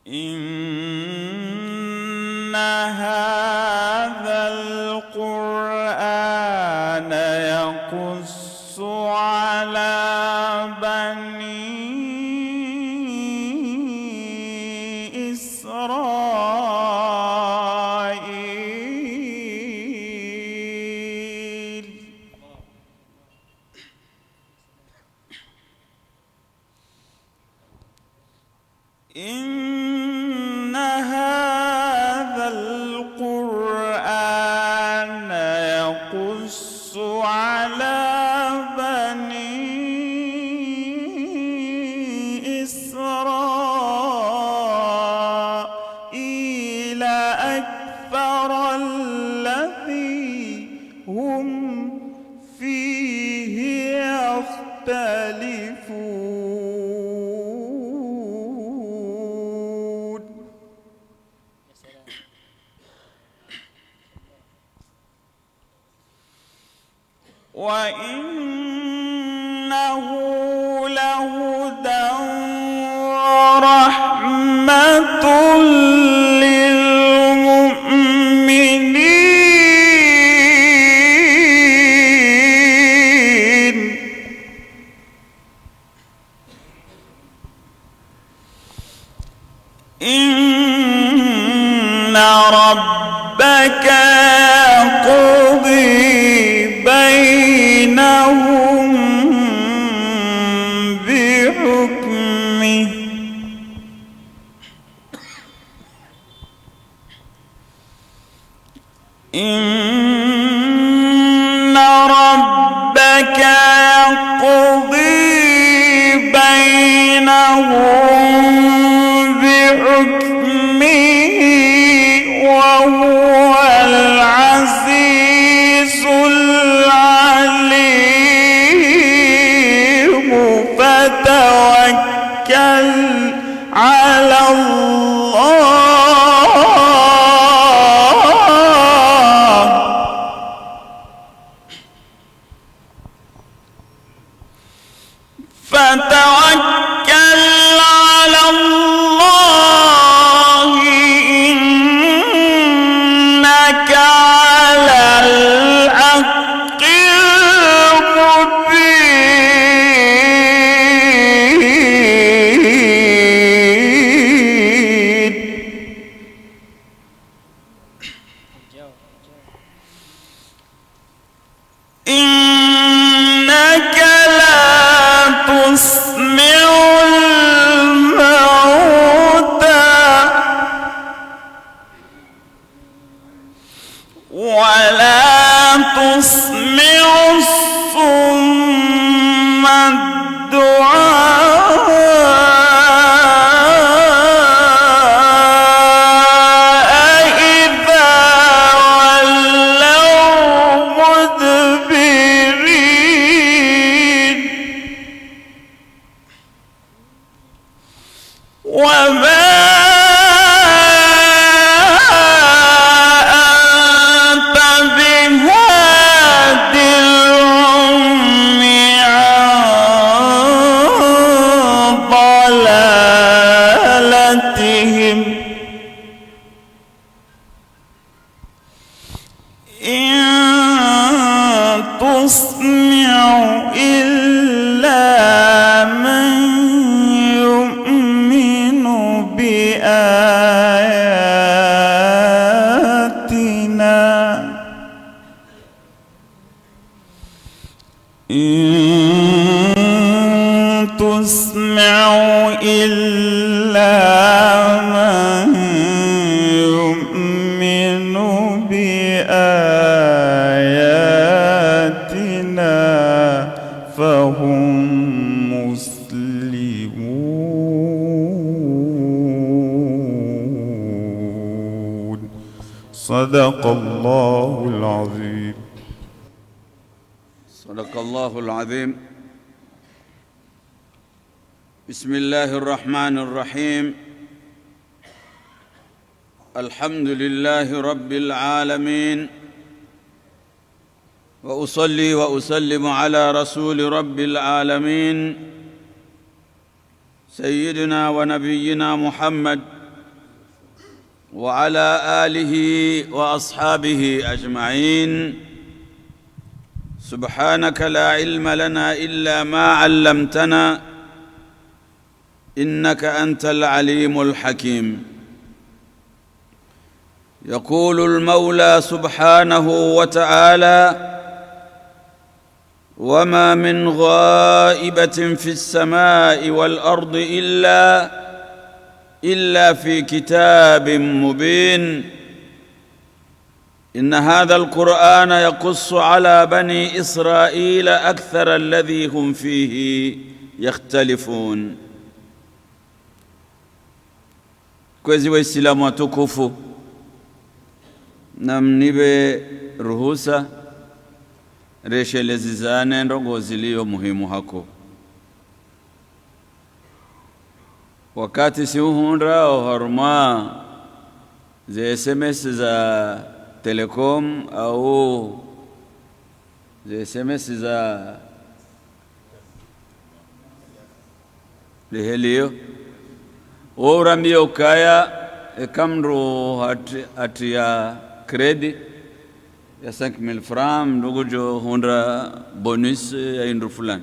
إن هذا القرآن يقص على بني إسرائيل إن هذا القرآن يقص على بني إسرائيل أكثر الذي هم فيه يختلفون وإنه لهدى ورحمة للمؤمنين إن ربك يقضي بينهم بحكمه إن ربك يقضي بينهم بحكمه وهو العزيز العليم فتوكل على الله فتوكل على الله إنك على الحق المبين إنك لا تسمع الموتى ولا تسمع الصم الدعاء إذا ولوا مدبرين وما أنت بهاد العمي عن ضلالتهم إن تسمع إلا من يؤمن بآياتنا إن تسمع إلا من يؤمن بآياتنا فهم مسلمون صدق الله العظيم. صدق الله العظيم. بسم الله الرحمن الرحيم. الحمد لله رب العالمين، وأصلي وأسلم على رسول رب العالمين سيدنا ونبينا محمد وعلى آله وأصحابه أجمعين. سبحانك لا علم لنا إلا ما علمتنا إنك أنت العليم الحكيم. يقول المولى سبحانه وتعالى: وما من غائبة في السماء والأرض إلا في كتاب مبين. إن هذا القرآن يقص على بني إسرائيل أكثر الذي هم فيه يختلفون. Kwezi wa Islamu watukufu, na mnibe ruhusa reshelezizane ndongo ziliyo muhimu hako. Wakati si uhundra haruma ze SMS za Telecom au ze SMS za lehelio Oramia ukaya ekamro hati ya kredi ya 5,000 francs ndugu jo hundra bonus ya indru fulani.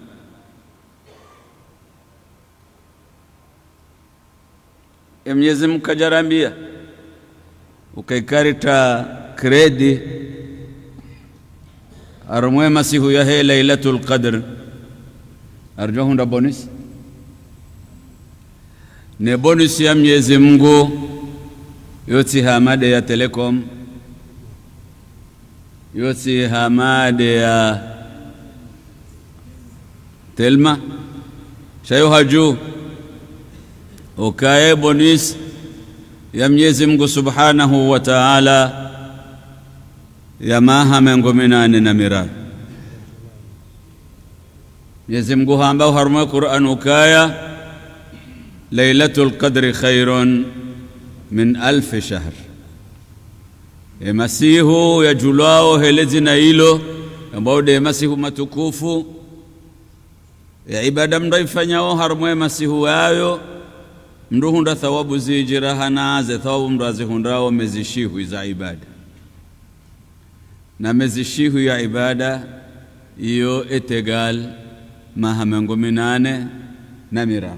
Mwenyezi Mungu kajarambia ukaikarita kredi arumwe masihu ya he Lailatul Qadr arjo hundra bonus ne bonus ya Mwenyezi Mungu yoti hamade ya Telecom, yoti hamade ya Telma shayo haju ukae bonus ya Mwenyezi Mungu Subhanahu wa Ta'ala ya mahame ngominane na mirar. Mwenyezi Mungu hamba haruma Qur'an ukaya Lailatul Qadri khairun min 1000 shahr. Masihu ya julao helezina hilo ambao de masihu matukufu ya ibada mdaifanyao harumwe masihu yayo mduhunda thawabu zijirahana ze thawabu mrazihundao mezishihu za ibada. Na mezishihu ya ibada iyo etegal mahamengo minane na mira.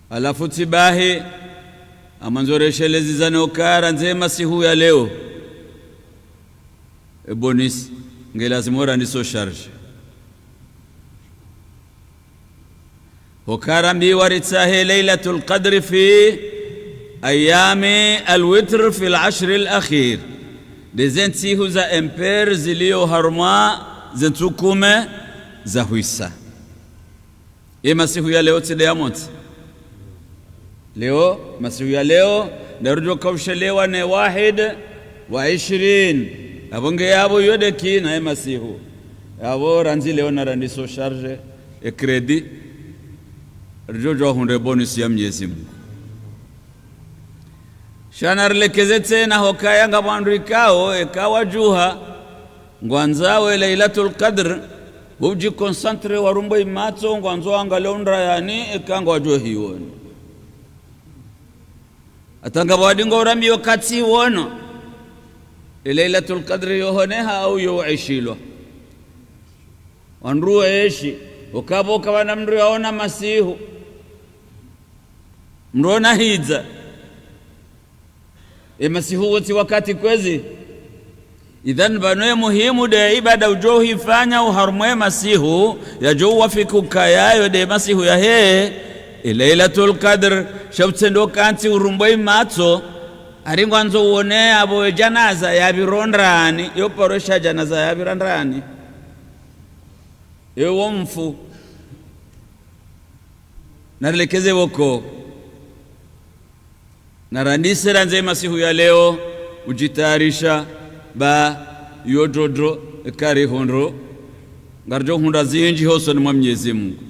Alafu tibahi amanzoreshelezi zane ukara nze masihu ya leo bonus ngelazimora ndiso charge ukara mbiwaritsahe Lailatul Qadr fi ayami alwitr fi al-ashr al-akhir dezentihu za emper zilio harma zentukume za huisa. Masihu ya leo tideamont leo masihu ya leo darujo kaushelewa ne 21 abonge yabo yode kina masihu yabo ranzi leo na randiso charge e credit rjojo hunde bonus ya Mwenyezi Mungu. Shanar lekezete na hokaya ngabandrikao ekawa juha ngwanzawe Lailatul Qadr uji concentre warumbo imatso ngwanzo angalondra yani ekangwa jo hiwoni atanga wadingo rambi wakati wono Lailatul Qadr yohoneha au yoishilo wanruwa eshi ukabo kawana mru yaona masihu mrona hidza masihu wati wakati kwezi. Idhan banoye muhimu de ibada ujohi fanya uharumwe masihu ya jowa fikukayayo de masihu ya he Lailatul Qadr shabtsendo kanti urumboi matso aringwanzo uone abo janaza ya birondrani yo porosha janaza ya birandrani yo womfu narekeze woko narandisira nze masihu ya leo ujitarisha ba yodrodro kari hondro ngarjo hunda zinji hoso ni Mwenyezi Mungu.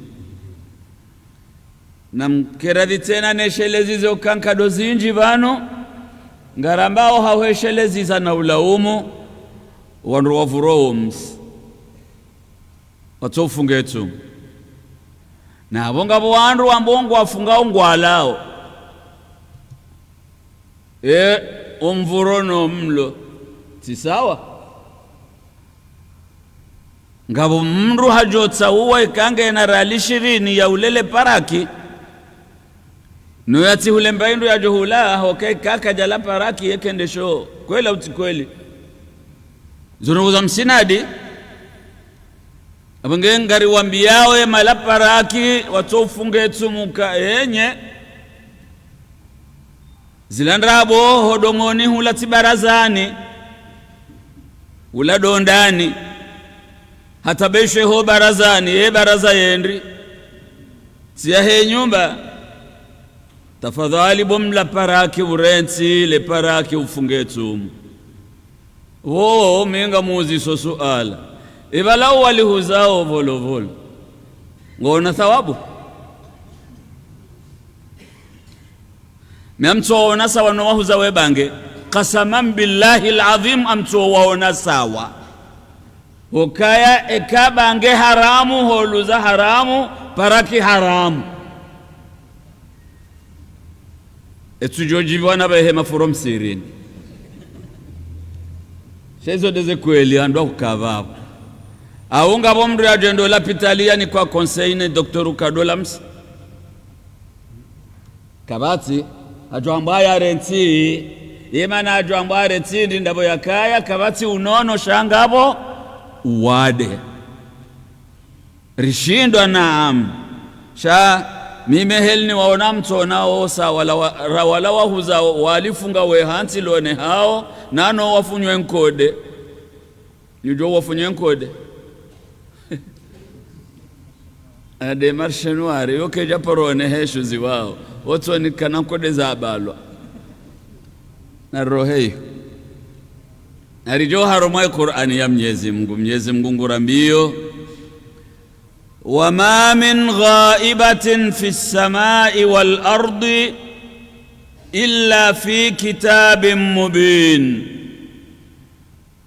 Na mkeradi tena neshelezi zo kankado zinji bano ngarambao haweshelezi za na ulaumu wanruwa vuroms. Watofungetu na bonga bwandu ambongo wafunga ungwalao umvurono mlo tisawa ngabo mndu hajotsa uwa ikange na rali 20 ya ulele paraki no yati hulemba indu ya johula hokai kaka jala paraki yekende show kweli au kweli zunguza msinadi abange ngari wambiao mala paraki watofunge tsumuka enye zilandrabo hodongoni hula tibarazani ula dondani hata beshe ho barazani baraza yendri siya he nyumba tafadhali bomla paraki urenzi le paraki ufunge tsumu minga muzi so suala ibalau walihuzao volo volo ngona thawabu memtsoona sawa no wahuza webange qasaman billahi alazim amtsoona sawa ukaya ekabange haramu holuza haramu paraki haramu etujojiwana behema from sirini shezo deze kweli andwa kukavapo aunga bomri ajendo la pitalia ni kwa conseil Dr. Kadola Ms kabati ajwambaya renti imana ajwambaya renti ndabo yakaya kabati unono shangabo uwade rishindwa naam sha mime helni waona mtona osa wala wahuza walifunga wehanti lone hao nano wafunywe nkode yujo wafunywe nkode ade marche noire yoke japorone hesho ziwao woto ni kana kode za balwa na rohei arijo haromai Qur'ani ya Mwenyezi Mungu ngurambio وما من غائبة في السماء والأرض إلا في كتاب مبين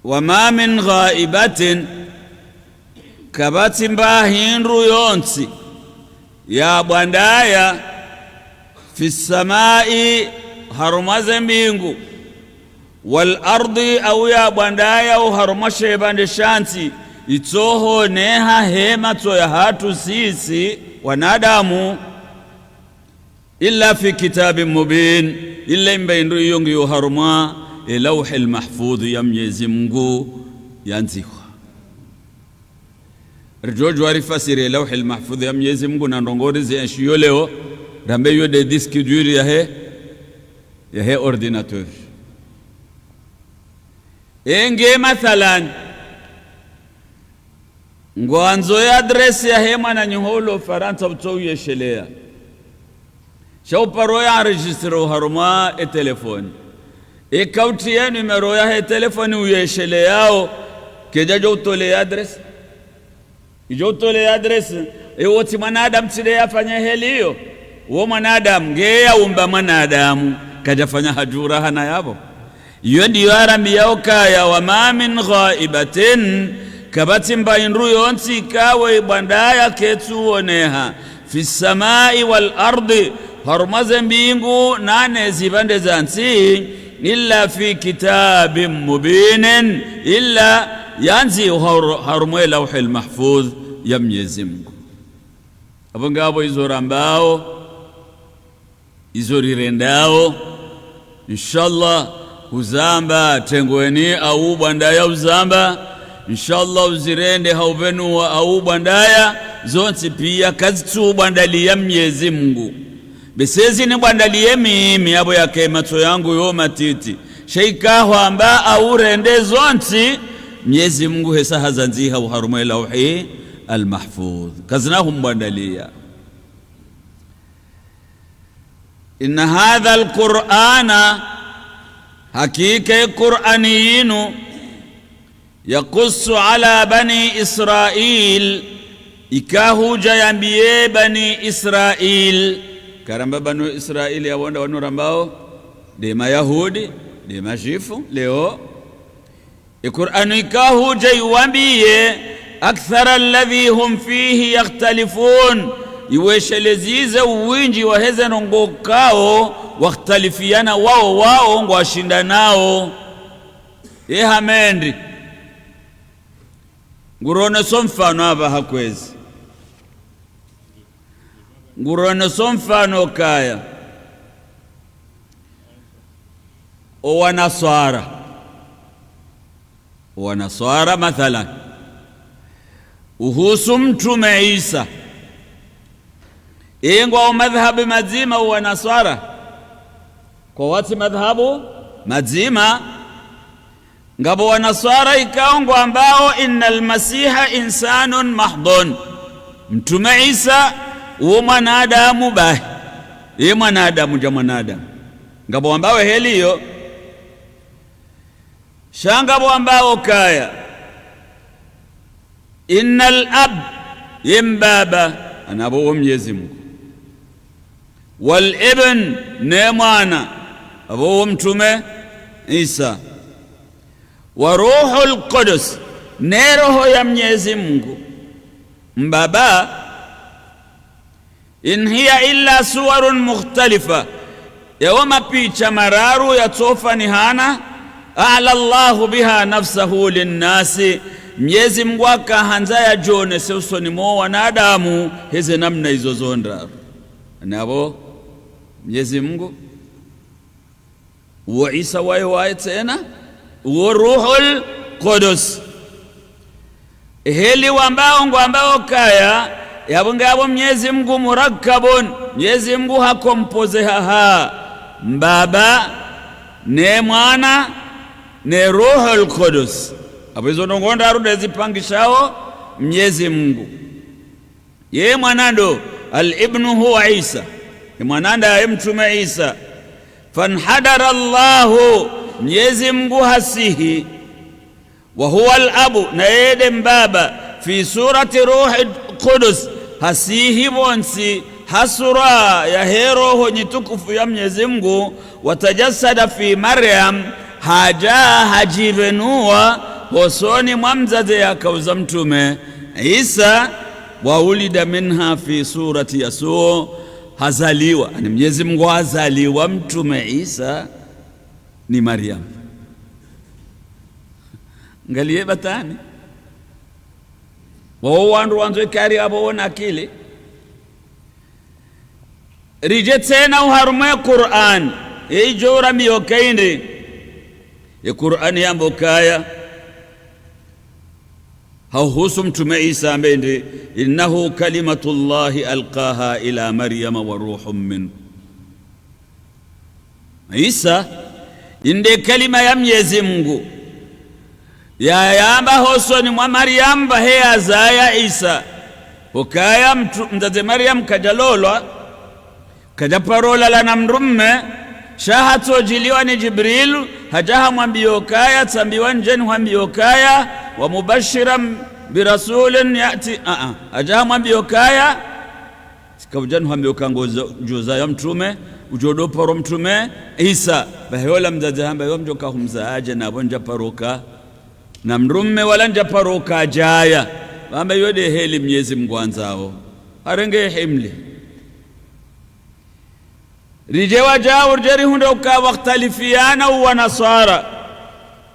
وما من غائبة kabati mbahinru yonsi ya bwandaya fi samai harumaze mbingu wal ardi au ya bwandaya au harumashe bande shanti itoho neha hema to ya hatu sisi wanadamu illa fi kitabin mubin illa mbahinru yongi yo haruma ilawhil mahfudh ya Mwenyezi Mungu yanzikwa Rjojo warifasiri lawhil mahfudh ya Mwenyezi Mungu na ndongori zienshiyo leo rambe yo de disque dur ya he ordinateur enge mathalan ngwanzo ya address ya he mwana nyuholo Faransa buto yeshelea shawparo ya registro haruma e telefoni e kauti ya numero ya he telefoni uyesheleao kejajo utole address ijotole address woti mwanadamu tide afanya heliyo uo mwanadamu ngeya umba mwanadamu kajafanya hajura hana yabo iyo ndiyo arambi yao kaya wa ma min ghaibatin kabati mbainru yonsi kawe bandaya ketu oneha fi samai wal ardi harumaze mbingu nane zibande zansi illa fi kitabin mubinin illa yanzi harumwe lawhil mahfudh ya Mwenyezi Mungu abangabo izorambao izorirendao inshallah uzamba tengweni au bandaya uzamba inshallah uzirende hauvenu au bandaya zonsi pia kazi tu bandali ya Mwenyezi Mungu besezi ni bandali mimi abo yake macho yangu yo matiti sheika hwamba au rende zonsi Mwenyezi Mungu hesa hazanziha uharumwe lawhi المحفوظ كزناهم بندليا إن هذا القرآن حقيقة قرآنيين يقص على بني إسرائيل إكاهو جيامبيه بني إسرائيل كرمب بنو إسرائيل يا وندا ونرمباو ديما يهودي ديما جيفو ليو القرآن إكاهو جيامبيه أكثر الذي هم فيه يختلفون iweshelezize uwinji wa heze nongokao wakhtalifiana wao ngwashinda nao hamendi ngurone so mfano hapa hakwezi ngurone so mfano kaya o wanaswara mathalan uhusu mtume Isa ingwa madhhabu mazima wanaswara kwa wati madhhabu mazima ngabo wanaswara ikaongwa ambao innal masiha insanun mahdun mtume Isa uo mwanadamu bahi mwanadamu ja mwanadamu ngabo ambao heliyo shangabo ambao kaya innal ab yimbaba anabo Mwenyezi Mungu wal ibn ne mwana abo mtume Isa wa ruhul qudus ne roho ya Mwenyezi Mungu mbaba in hiya illa suwarun mukhtalifa yawma picha mararu yatofa ni hana a'la Allahu biha nafsahu linnasi Mwenyezi Mungu akahanza ya jone seusoni mo wanadamu hizi namna hizo zonda nabo Mwenyezi Mungu wa Isa wae tena wa ruhul qudus heli ambao kaya yabungabo Mwenyezi Mungu murakkabun Mwenyezi Mungu hakompoze mbaba ne mwana ne ruhul qudus abizo nongonda arude zipangishao Mwenyezi Mungu ye mwanando al-ibnu huwa Isa mwananda mtume Isa fanhadara Allahu Mwenyezi Mungu hasihi wa huwa al-abu na yede mbaba fi surati ruhi qudus hasihi bonsi hasura ya heroho nyitukufu ya Mwenyezi Mungu watajassada fi Maryam hajivenua hosoni mwamzaze ya kauza mtume Isa wa ulida minha fi surati Yasuu hazaliwa ni Mwenyezi Mungu hazaliwa mtume Isa ni Maryam ngalie batani wao wandu wanzo kari abo wana akili rije tena uharume Qur'an jora miyokaindi ya Qur'an yambo kaya hauhusu mtume Isa amende innahu kalimatullahi alqaha ila Maryama wa ruhum min Isa inde kalima ya Mwenyezi Mungu ya yamba hosoni mwa Maryam bahe azaya Isa ukaya mzaze Maryam kajalolwa kajaparola la namrumme shahato jiliwa ni Jibril hajaha mwambio kaya tambiwa njeni mwambio kaya wa mubashiram birasulin yati hajaha mwambio kaya sikawujani mwambio kango juza ya mtume ujodoparo mtume Isa baheola mzaze hamba yo mjoka humzaaje na bonja paroka na mrumme wala njaparoka jaya bamba yode heli Mwenyezi Mungu anzao arenge himli rijewa jao urjeri hundo uka wakhtalifiana wa nasara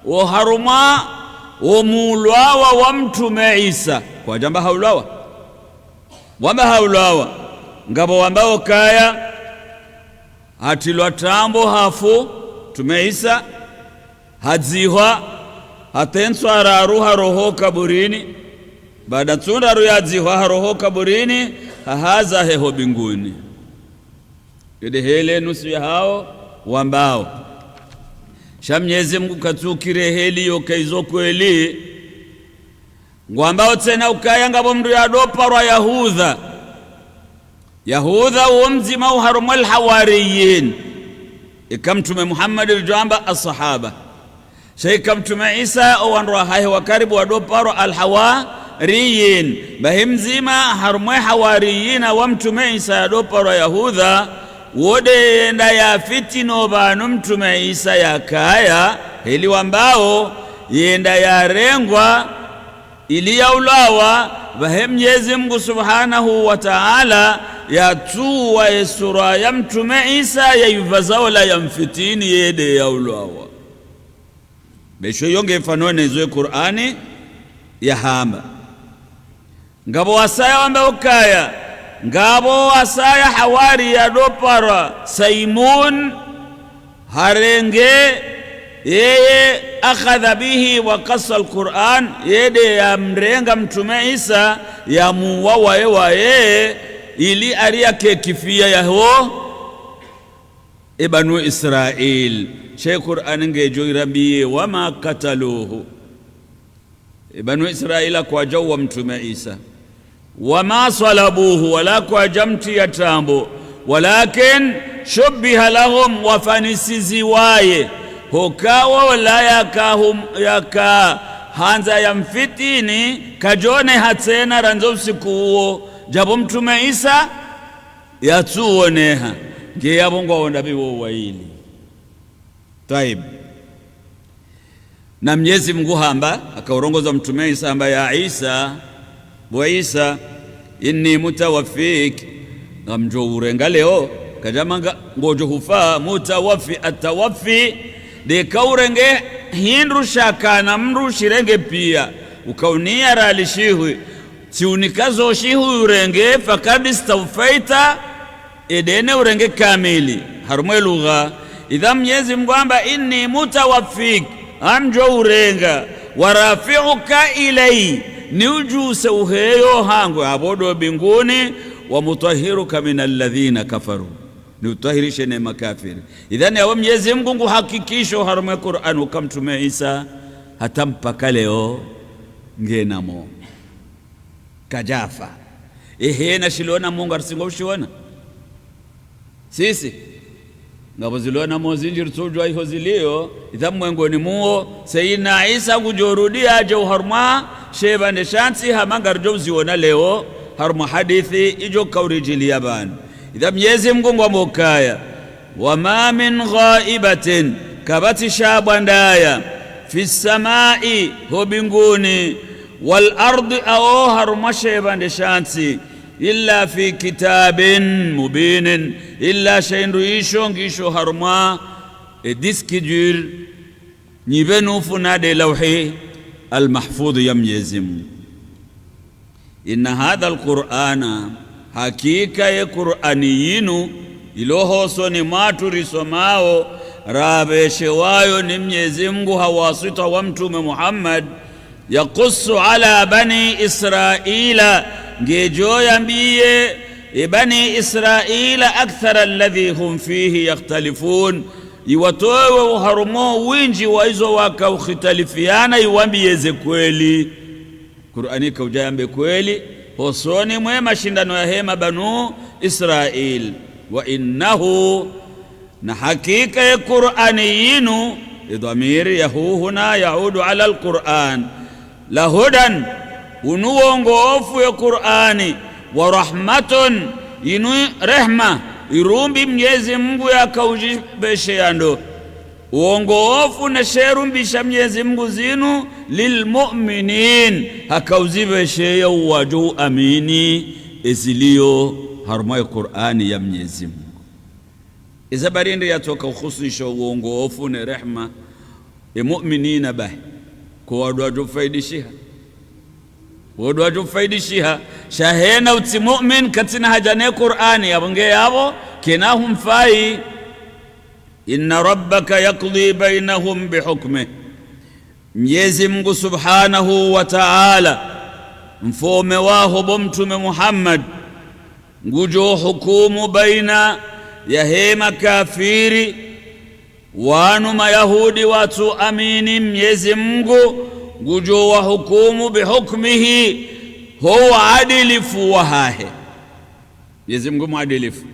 wa haruma wa mulwawa wa mtume Isa kwa jamba haulawa wamba haulawa ngabo wambao kaya hatilwa tambo hafu mtume Isa hadzihwa hatenswa araruha roho kaburini baada tunda ruyadzihwa roho kaburini haza heho binguni yede hele nusu ya hao wambao Mwenyezi Mungu katukire heli yokaizo kweli ngwambao tena ukaya ngabo mndu yadoparwa Yahudha umzima uharumul hawariyin ikamtume Muhammad rijamba as-sahaba sheika mtume Isa owanroa hahe wa karibu wadoparwa al-hawariyin bahimzima harumwe hawariyina wa mtume Isa yadoparwa Yahudha wode yenda ya fitino banu mtume Isa ya kaya heli wambao yenda ya rengwa ili yaulawa vahe Mwenyezi Mungu Subhanahu wa Ta'ala yatuwa sura ya Mtume Isa yayivazawla ya mfitini yede yaulawa besho yonge fanone zoe Qur'ani ya hamba ngabo wasaya wamba ukaya ngabo wasaya hawari ya dopara Saimun harenge yeye akhadha bihi wa qassa al-Qur'an yede ya mrenga Mtume Isa ya muwawa yewaye ili ariyake kifia yaho Banu Israil she Qur'an ngejo rabiye wama kataluhu Banu Israila kwa jawa Mtume Isa wama salabuhu wala kwa jamti ya tambo walakin shubbiha lahum wafanisiziwaye hukawa wala yaka hanza ya mfitini kajone hatena ranzo usiku huo jabo Mtume Isa yatuoneha nge yabongwa ondabiwo waili taib na Mwenyezi Mungu hamba akaurongoza Mtume Isa hamba ya Isa wa Isa inni mutawaffik ngamjo urenga leo kajamanga ngojo hufa mutawaffi atawaffi de kaurenge hindu shaka na mru shirenge pia ukaunia ralishihu siunikazo shihu urenge fakad istawfaita edene urenge kamili harumwe lugha idha Mwenyezi Mungu amba inni mutawaffik amjo urenga warafi'uka ilay ni ujuse uheyo hangu abodo binguni wa mutahhiruka minal ladhina kafaru ni utahirishe na makafiri idhani ya Mwenyezi Mungu hakikisho harumwe Qur'an ukamtume Isa hata mpaka leo ngenamo kajafa na shilona Mungu arsingo ushiona sisi ngabo zilona mozinjiri tujwa iho zilio idhamwengoni muo sayina Isa kujorudia aje harma sheba neshansi hamangarjo ziona leo harma hadithi ijo kaurijili yaban idha Mwenyezi Mungu ngomokaya wama min ghaibatin kabati shabandaya fi samai ho binguni wal ardi aw harma sheba neshansi illa fi kitabin mubinin illa shayndu ishongisho harma diskijur nibenu funade lawhi المحفوظ يميزم إن هذا القرآن حقيقة القرآنيين إلوه سنمات رسماو رابشوايو نميزمه واسطة ومتوم محمد يقص على بني إسرائيل جيجو ينبيه بني إسرائيل أكثر الذي هم فيه يختلفون iwatowe uharumo winji wa hizo waka ukhitalifiana iwambieze kweli Qur'ani kaujambe kweli hosoni mwe mashindano ya hema Banu Israil wa innahu na hakika ya Qur'ani yinu idhamiri yahuhuna yaudu ala al-Qur'an lahudan unuongofu ya Qur'ani wa rahmatun inu rehma irumbi Mwenyezi Mungu yakaujibeshe yando uongofu na sherumbisha Mwenyezi Mungu zinu lilmu'minin hakauzibeshe ya waju amini ezilio harma Qur'ani ya Mwenyezi Mungu izabarindi yatoka ukhusisha uongofu na rehma mu'minina bah kwa wadu faidishiha wadu faidishiha shahena uti mu'min katina hajane Qur'ani yabonge yabo kinahum fai inna rabbaka yaqdi bainahum bihukmi Mwenyezi Mungu Subhanahu wa Ta'ala mfome waho Mtume Muhammad ngujo hukumu baina ya hema kafiri wanu mayahudi watu amini Mwenyezi Mungu ngujo wa hukumu bihukmihi huwa adilifu wahahe Mwenyezi Mungu muadilifu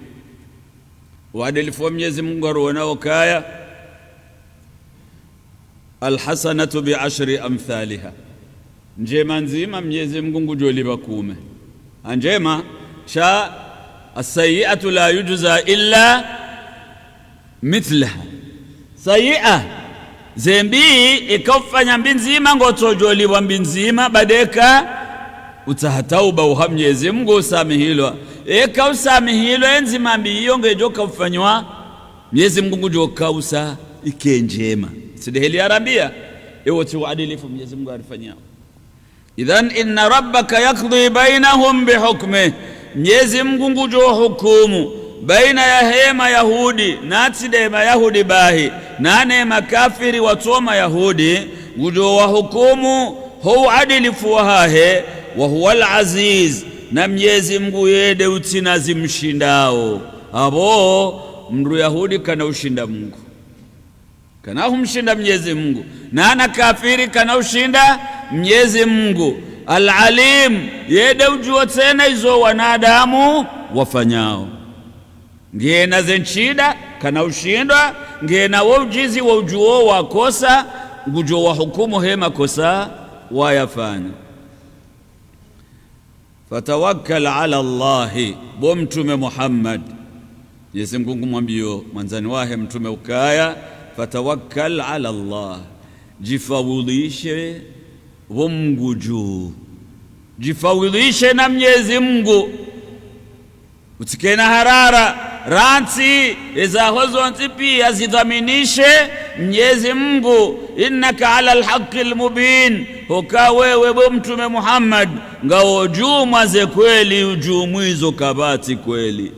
uadilifu wa Mwenyezi Mungu aruona wakaya alhasanatu bi'ashri amthaliha njema nzima Mwenyezi Mungu ngujo libakume anjema sha as-sayyi'atu la yujza illa mithlaha sayyi'a zembi ikafanya mbinzima ngotojoliwa mbinzima badeka utahatauba uha Mwenyezi Mungu usamihilwa eka usamihilwa enzima mbiyo ngejoka ufanywa Mwenyezi Mungu ngejoka usa ikenjema sideheli arambia ewo tuadilifu Mwenyezi Mungu alifanyao. Idhan inna rabbaka yaqdi bainahum bihukmi, Mwenyezi Mungu ngujo hukumu baina ya hema Yahudi na tidema Yahudi bahi na neema kafiri watoma Yahudi ngujo wa hukumu huwa adilifu wahahe wa huwa al-aziz, na Mwenyezi Mungu yede utinazi mshindao abo mru Yahudi kana ushinda Mungu kana humshinda Mwenyezi Mungu na ana kafiri kana ushinda Mwenyezi Mungu. Al-alim yede ujua tena izo wanadamu wafanyao ngena zenchida kana ushindwa ngena waujizi wa ujuo wakosa ngujo wa hukumu hema kosa wayafanya. Fatawakkal ala Allahi, bo mtume Muhammad Mwenyezi Mungu mwambio mwanzani wahe mtume ukaya fatawakkal ala Allah, jifawidhishe bo Mungu juu, jifawidhishe na Mwenyezi Mungu utikena harara ranti ezahozo ntipi zidhaminishe Mwenyezi Mungu. Innaka ala alhaqqil mubin, hoka wewe bo mtume Muhammad ngao juma ze kweli ujumwizo kabati kweli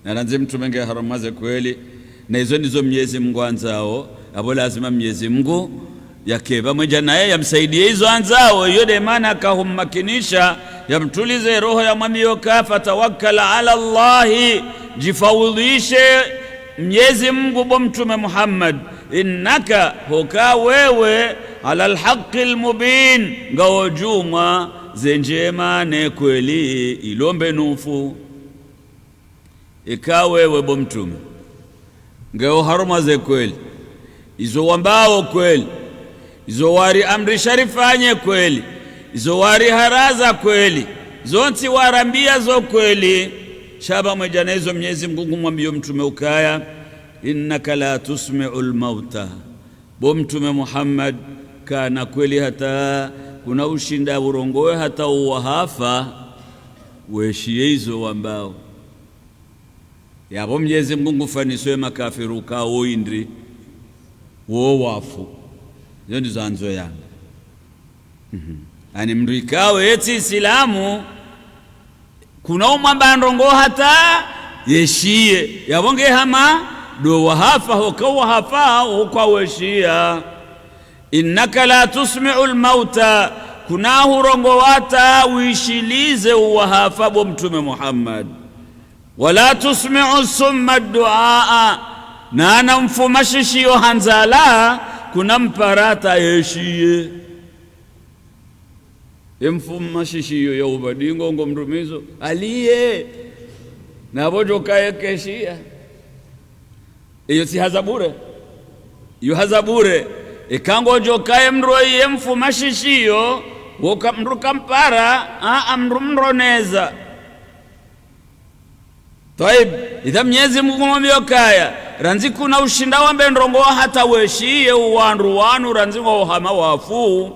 na ranzi mtume nge haramaze kweli na hizo ndizo Mwenyezi Mungu anzao abo lazima Mwenyezi Mungu yakeba mmoja naye yamsaidie hizo anzao yode maana kahummakinisha yamtulize roho ya mwamio kafa. Tawakkal ala Allahi, jifawidhishe Mwenyezi Mungu bo mtume Muhammad. Innaka hoka wewe ala alhaqqil mubin, ngao juma zenjema ne kweli ilombe nufu ikawewe bo mtume ngao haruma ze kweli izo wambao kweli izo wari amri sharifanye kweli izo wari haraza kweli zonti warambia zo kweli shaba mwejana hizo Mwenyezi Mungu mwambio mtume ukaya innaka la tusmi'ul mauta, bo mtume Muhammad kana kweli hata kuna ushinda urongoe hata uwahafa weshie hizo wambao yabo Mwenyezi Mungu faniswe makafiru kao indri wo wafu yondi zanzo yangu ani mndu ikawe eti Islamu kuna umambandongo hata yeshie yabonge hama do wahafa hoka wahafa kwa weshia. Innaka la tusmi'ul mauta, kuna hurongo wata uishilize uwahafa bo mtume Muhammad. Wala tusmi'u summa duaa, na anamfumashishio hanzala kuna mparata yeshie mfumashishio ya ubadingo ngo mrumizo aliye na bojo kaye keshia iyo si hazabure iyo hazabure ikango jokaye mroye mfumashishio woka mruka mpara amrumroneza. Taib idha Mwenyezi Mungu mwambiokaya ranzi kuna ushinda wambe ndrongo hata weshie uwandu wanu ranzi ngo hama wafu.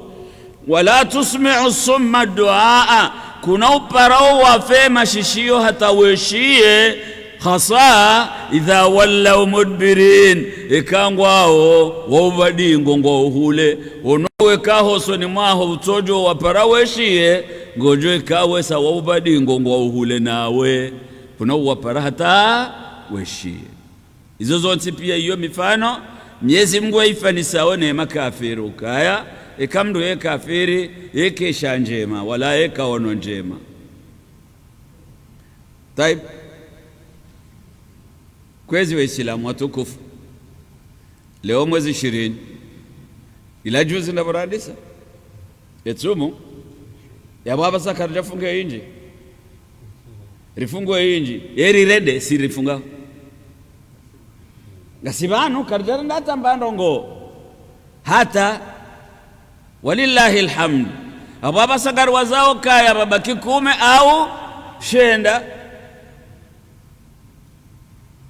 Wala tusmi'u summa duaa, kuna uparao wafe mashishio hata weshie khasa idha wallaw mudbirin, ikangwao wobadingo ngo hule onowe kahoso ni mwaho utojo waparaweshie ngojo ikawe sa wobadingo ngo hule nawe kuna wapara hata weshie. Izo zonti pia hiyo mifano Mwenyezi Mungu aifanisa neema kafiri ukaya ikamdu ye kafiri yekesha njema wala yekaono njema. Taib kwezi wa Islamu watukufu leo mwezi 20 ila juzi ndabaradisa yetsumu ya baba sakarja funge inji rifungwe inji yeri rede si rifunga ngasibanu karjara ndata mbandongo hata walillahi alhamd. Ababa sagar wazao kaya babaki 10 au shenda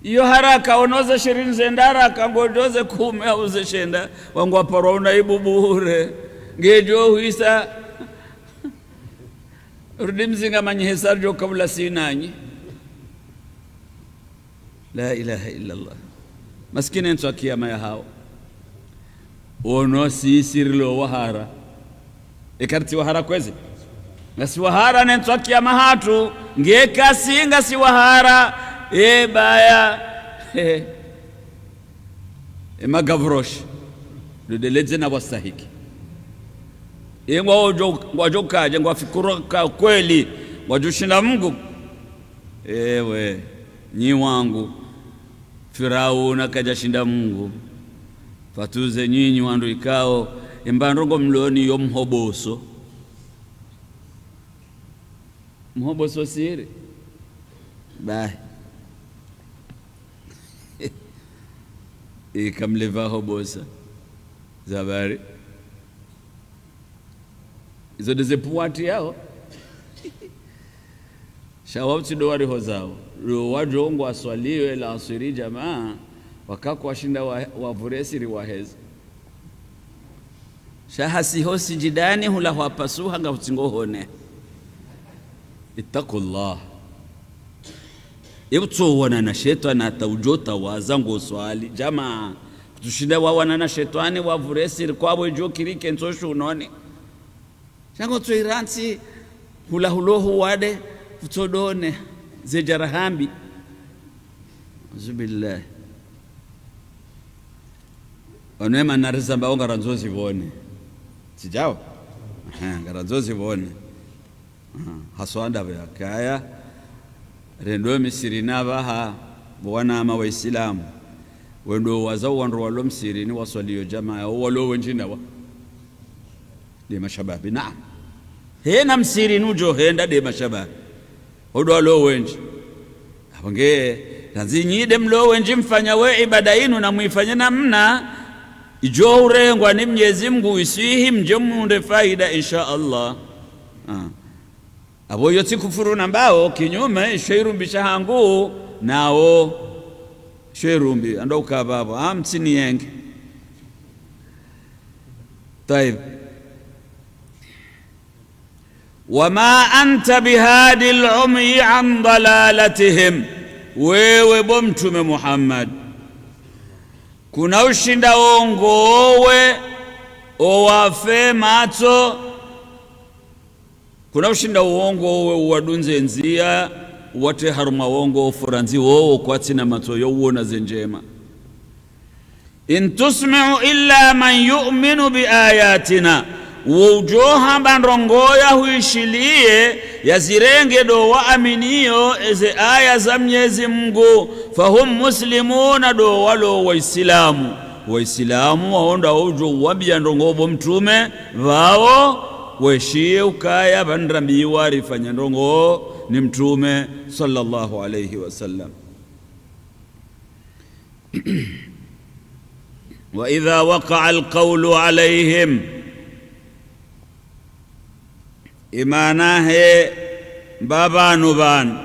iyo haraka onoze 20 zendara kangodoze 10 au zeshenda wangu aparo unaibu bure ngejo huisa rudi mzinga manyihesarjo kabla sinanyi. La ilaha illa Allah. Maskini nso kiyama ya hao ono sisirilo wahara ekarti wahara kwezi ngasi wahara nso kiyama hatu ngeka singa si wahara baya magavrosh dudeleze na wasahiki ngwajokaje ngwafikura kweli ngwajushinda Mungu ewe nyi wangu Firauna kajashinda Mungu fatuze nyinyi wandu ikao embandongo mloni yo mhoboso siri bye ikamleva hobosa zabari izo dezepuati yao shawabti dowari hozao wajongo aswaliwe la asiri jamaa wakako washinda wavuresiri wahezi shahasi hosi jidani hula wapasuha nga utingohone ittaqullah ibtu wana na shetani ataujota wazango swali jamaa kutushinda wana na shetani wavuresiri kwabo jo kirike nsoshu unone shango tuiransi hula hulohu wade futodone zejarahambi zubillah onema narizamba onga ranzozi vone sijao ngaranzozi vone haswanda vya kaya rendo misiri nabaha bwana ama waislamu wendo wazao wandu walo msiri ni waswaliyo jamaa walo wenjina wa de mashababi naam hena msiri nujo henda de mashababi odo lo wenji abange nazinyide mlo wenji mfanya we ibada inu na muifanye namna ijo urengwa ni Mwenyezi Mungu isihi mjemunde faida insha Allah. Abo yoti kufuru nambao kinyume sheirumbisha hangu nao sheirumbi ando ukababo amtini yenge طيب wama anta bihadi al-umyi an dalalatihim wewe bomtume Muhammad kuna ushinda ongowe owafe mato kuna ushinda uongowe uwadunze nzia wate haruma wongo furanzi wowo kwatina mato yowona zenjema in tusmi'u illa man yu'minu bi ayatina wujoha bandrongoya huishilie yazirenge do waaminiyo eze aya za Mwenyezi Mungu fahum muslimuna do walo waislamu waonda ujo wabia ndongobo mtume wao weshie ukaya bandrambiwa rifanya ndongo ni mtume sallallahu alayhi wasallam wa idha waqa'a alqawlu alayhim imanahe babanu ban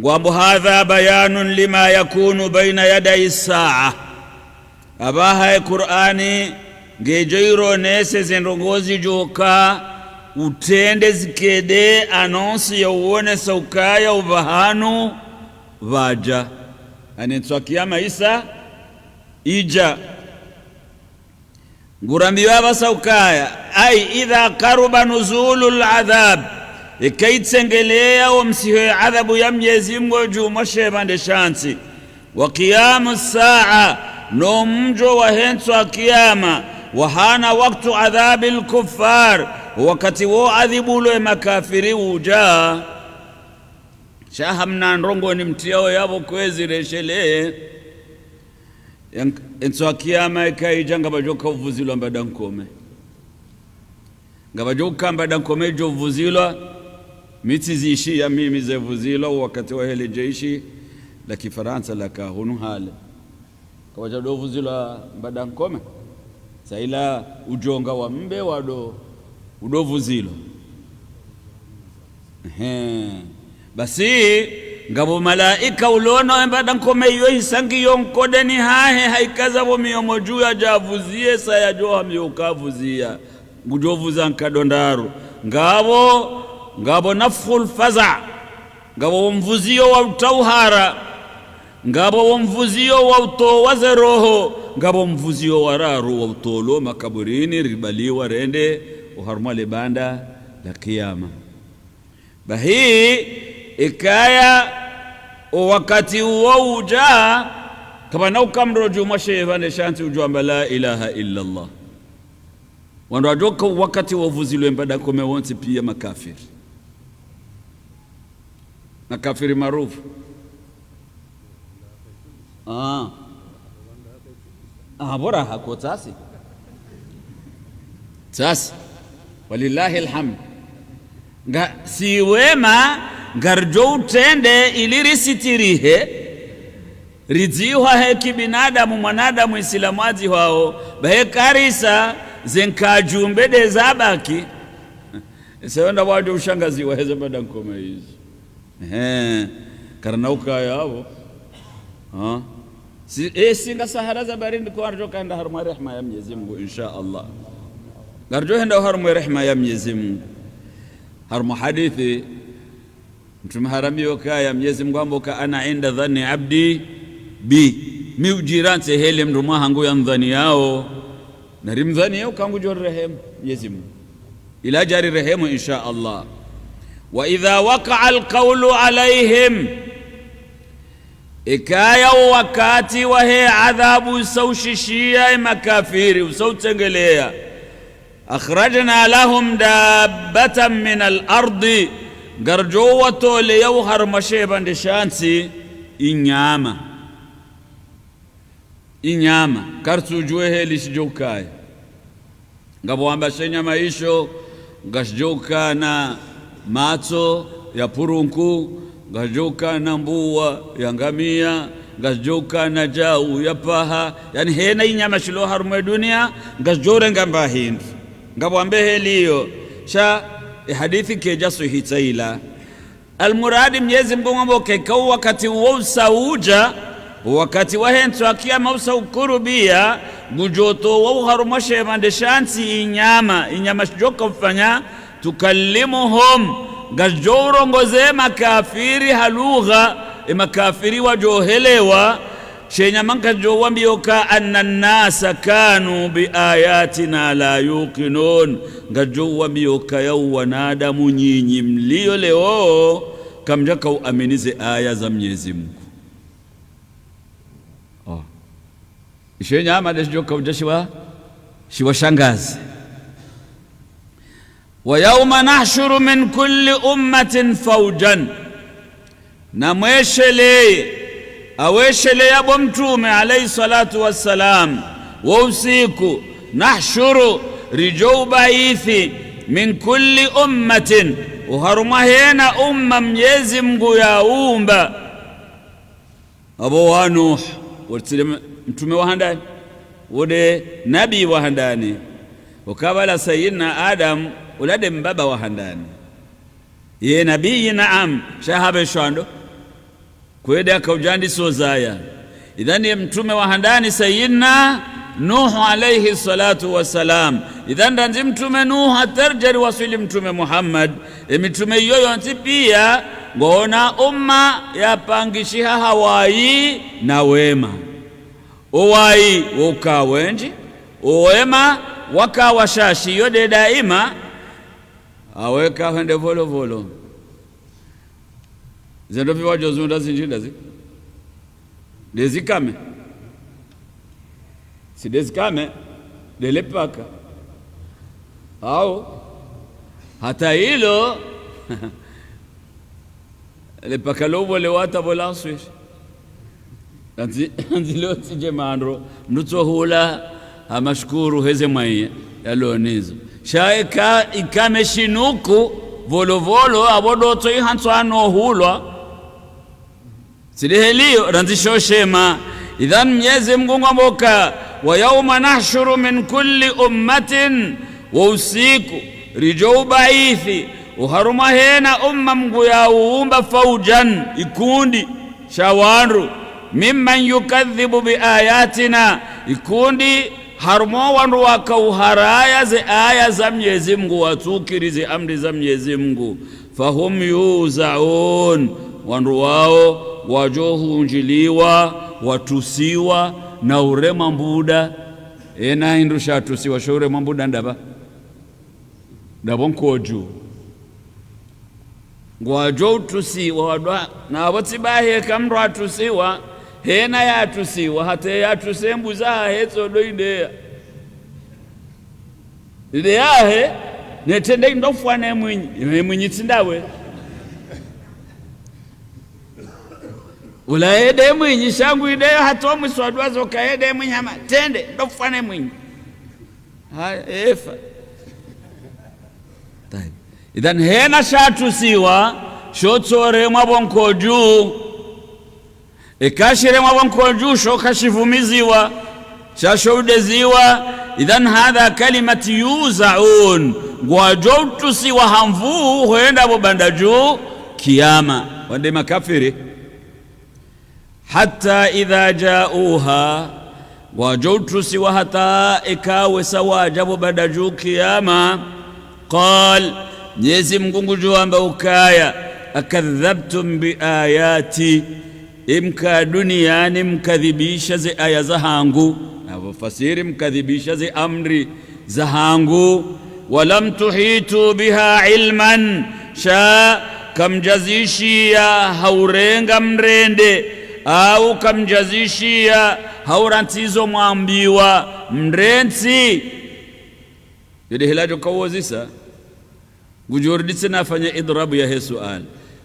wa hadha bayanun lima yakunu baina yaday as-sa'a abaha Qur'ani ngejoiro nese zendongozi joka utende zikede anonsi ya uone saukaya ubahanu vaja anetswa kiyama isa ija ngurambiwa basaukaya ay idha qaruba nuzulul adhab ikaitsengelea wamsihe adhabu ya Mwenyezi Mungu jumashe bande shansi wa qiyamus saa no mjo wa henswa kiyama wa hana waktu adhabil kuffar wakati wo adhibulo makafiri uja shahamna ndongo ni mtiao yabo kwezi reshele enswa kiyama ikaija ngabajoka uvuzilwa mbadankome ngabajoka mbadankome jo uvuzilwa miti ziishi ya mimi ze vuzilwa wakati wa hele jeishi la kifaransa la kahunu hale kawaja do vuzilwa mbadankome saila ujonga wa mbe wado udovuzilwa basi ngabo malaika ulona embada nkome iyo hisangi yonkode ni hahe haikaza bo miyomo juu ya javuzie saya joha miyokavuzia ngujovuza nkadondaru ngabo nafkhul faza ngabo mvuzio wa utauhara ngabo mvuzio wa utowaze roho ngabo mvuzio wa raru wa utolo makaburini ribaliwa rende uharmale banda la kiyama bahi ikaya wakati uo uja kama na ukamroju mashevane shanti ujua la ilaha illa Allah wando ajoka wakati wavuzilwe mbada kome wonsi pia makafiri marufu bora hako tasi walillahi alhamd si wema ngarjo utende ili risitirihe ridziwa heki binadamu mwanadamu isilamazi wao bahe karisa zenkajumbede zabaki sewanda wadu ushangazi waheze bada nkome hizi karanauka yao singa sahara za barindi kwa arjo kaenda haruma rehma ya Mwenyezi Mungu insha Allah garjo henda haruma rehma ya Mwenyezi Mungu haruma hadithi mtume haramio kaya Mwenyezi Mungu amboka ana inda dhanni abdi bi miujirante hele mruma hangu ya mdhani yao na rimdhani yao kangu jor rehemu Mwenyezi Mungu ila jari rehemu insha Allah wa idha waqa'a alqawlu alaihim ikaya wakati wahe adhabu usaushishia makafiri usautengelea akhrajna lahum dabbatan min al-ardi garjo watole yau harmashe bande shansi inyama kartu juehe lisijokaya ngabo ambashe nyama isho ngashjoka na mato ya purunku ngajoka na mbuwa ya ngamia ngajoka na jau ya paha yani hena inyama shilo harumwe dunia ngajore ngamba hindu ngabwambe heliyo sha hadithi kejasu hitaila almuradi Mwenyezi Mungu amboke kwa wakati wausa wakati wahentu akia mausa ukurubia gujoto wau harumashe mande shansi inyama shijoka mfanya tukallimuhum gajoro ngoze makafiri halugha makafiri wajohelewa shenya manka jowambioka anna nasa kanu biayatina la yuqinun gajowambioka yau wanadamu nyinyi mlio leo kamjaka uaminize aya za Mwenyezi Mungu shenya amade joka ujashiwa shiwa shangazi ويوم نحشر من كل أمة فوجا نموشلي أوشلي يا بمتومي عليه الصلاة والسلام ووسيكو نحشر رجو بايثي من كل أمة وهرمهنا Mwenyezi Mungu ya umba Abu wa Nuh wurtile mtume wa handani wode nabi wa handani ukabala sayyidina Adam ulade mbaba wa handani ye nabii naam shahabe shando kweda kaujandi sozaya idhani mtume wa handani sayyidina Nuh alayhi salatu wassalam idhan ndanzi mtume Nuh atarjari wasili mtume Muhammad mtume yoyo pia ngona umma yapangishiha hawai na wema uwai ukawenji uwema wakawashashi yode daima aweka hende volo zendo viwajo zunda zinjinda zi dezikame si dezikame delepaka au hata hilo lepaka lobo lewata bola swish anzilo tije mandro nutso hula amashukuru heze mwaye yalonizo shaika ikame shinuku volovolo abodoto ihanswano hulwa sidihelio ranzishoshema idhan Mwenyezi Mungu amboka wa yawma nahshuru min kulli ummatin wa usiku rijau baithi uharuma hena umma mgu ya uumba faujan ikundi shawanru mimman yukadhibu bi ayatina ikundi harumo wandu wakauharaya ze aya za Mwenyezi Mungu watukirize amri za Mwenyezi Mungu fahum yuzaun wandu wao wajohunjiliwa watusiwa na urema mbuda ena hindusha tusiwa shore mbuda ndaba nkoju ngwajo tusiwa wadwa na watsibahe kamro atusiwa hena ya tusiwa hata ya tusembuza hetso doide ide yahe netende ndofwane mwinyi tsindawe ulaede mwinyi shangu ide hata mwiswadwa zokaede mwinyama tende ndofwane mwinyi efa idhan hena shatusiwa shotsore mwabonkoju ikashire mwabonkoju shokashivumiziwa shashoudeziwa idhan hadha kalimati yuzaun ngwajotusiwa hamvu huenda bobandaju kiyama wande makafiri hatta idha jauha ngwajotusiwa hata ikawe sawaja bobandaju kiyama qal Mwenyezi Mungu juamba ukaya akadhabtum bi ayati imka duniani mkadhibisha ze aya za hangu na wafasiri mkadhibisha ze amri za hangu walam tuhitu biha ilman sha kamjazishia haurenga mrende au kamjazishia haurantizo mwambiwa mrenzi yede hilajo kawozisa gujurditse nafanya idrabu ya sual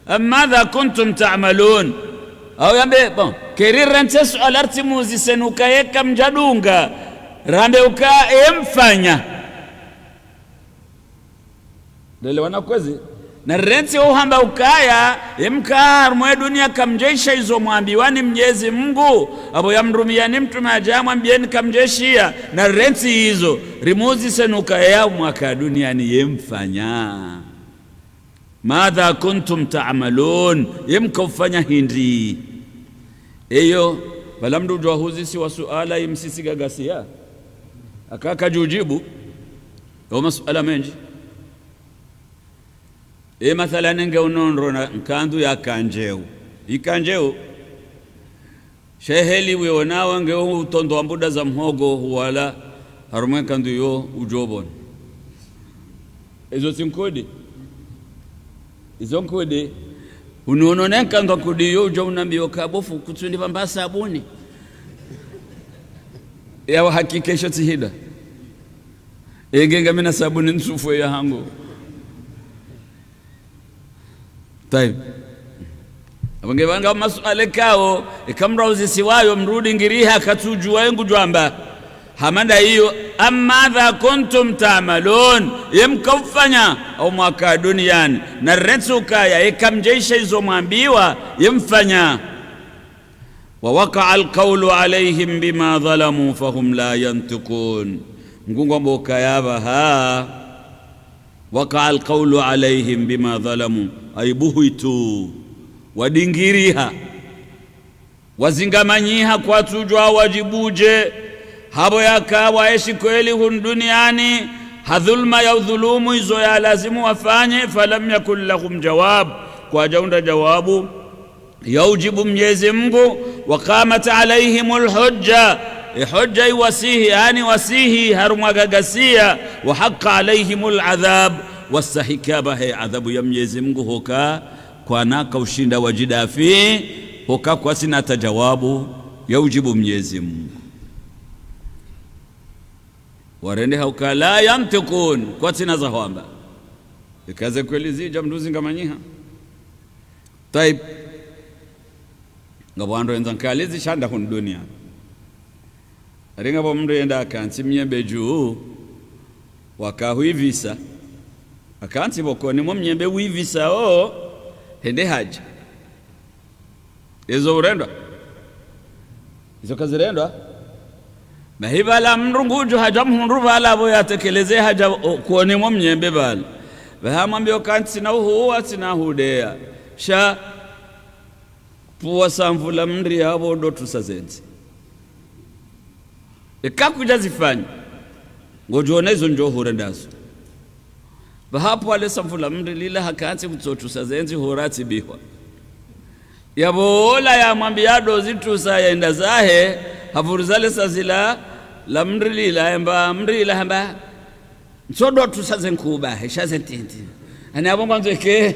amadha kuntum ta'malun au yambe bon kerirante sual artimuzi senuka yeka mjadunga rambe uka emfanya dele wana kwezi na rente uhamba ukaya emkar mwe dunia kamjesha izo mwambiwani Mwenyezi Mungu abo yamrumiani mtume ajamwambieni kamjeshia na rente hizo rimuzi senuka ya mwaka duniani yemfanya madha kuntum ta'malun yemkufanya hindi eyo balamdu jwahuzi si wasuala yimsisi gagasia akaka jujibu yo masuala menji mathalan nge unondro na nkandu ya kanjeu ikanjeu sheheli weonawa nge utondo wa mbuda za mhogo wala harumwe kandu yo ujobon ezo sinkodi izo nkodi unonone kandu kudi yo ujo unambio kabofu kutundi pamba sabuni ya hakikisho tihida egenga mina sabuni nsufu ya hangu Taib abangevanga masuala kao ikamrauzi siwayo mrudi ngiriha katujua yengu jwamba hamanda hiyo amadha kuntum ta'malun yemkufanya au mwaka duniani na rensuka ya ikamjeisha hizo mwambiwa yemfanya wa waqa'a alqawlu alayhim bima zalamu fahum la yantiqun ngungo mboka yaba ha waqa'a alqawlu alayhim bima zalamu aibuhuitu wadingiriha wazingamanyiha kwa tujwa wajibuje habo yakawa eshi kweli hun duniani hadhulma ya udhulumu izo ya lazimu wafanye falam yakul lahum jawab kwa jaunda jawabu yaujibu Mwenyezi Mungu waqamat alaihimul hujja hujja iwasihi yani wasihi harumagagasia wa haqqa alaihimul adhab wasahikaba he adhabu ya Mwenyezi Mungu hoka kwa naka ushinda wajidafi hoka kwa sina tajawabu yaujibu Mwenyezi Mungu warende hoka la yantikun kwa sina zahwamba ikaze kweli zija mduzi ngamanyiha taib ngabwando enzankalizi shanda hun dunia ringa bo mndo yenda akansi myembe juu wakahuivisa akansi bokoni mo myembe wivisa o hende haja ezo urendwa izo kazirendwa mahibala mrungujo haja mhundu bala bo yatekeleze haja kuoni mo myembe bala vahamwambia kanti na huwa tina hudea sha puwa samvula mri yabo do tusazenzi ikakuja zifanya ngojona hizo njo hurendazo bahapo ale samvula mri lila hakanti kutsotusazenzi horati bihwa yabola ya mwambia dozi tusa yaenda zahe havuruzale sazila la mri lila emba mri la hamba nsodo tusazen kuba heshazen tinti ani abongo nzeke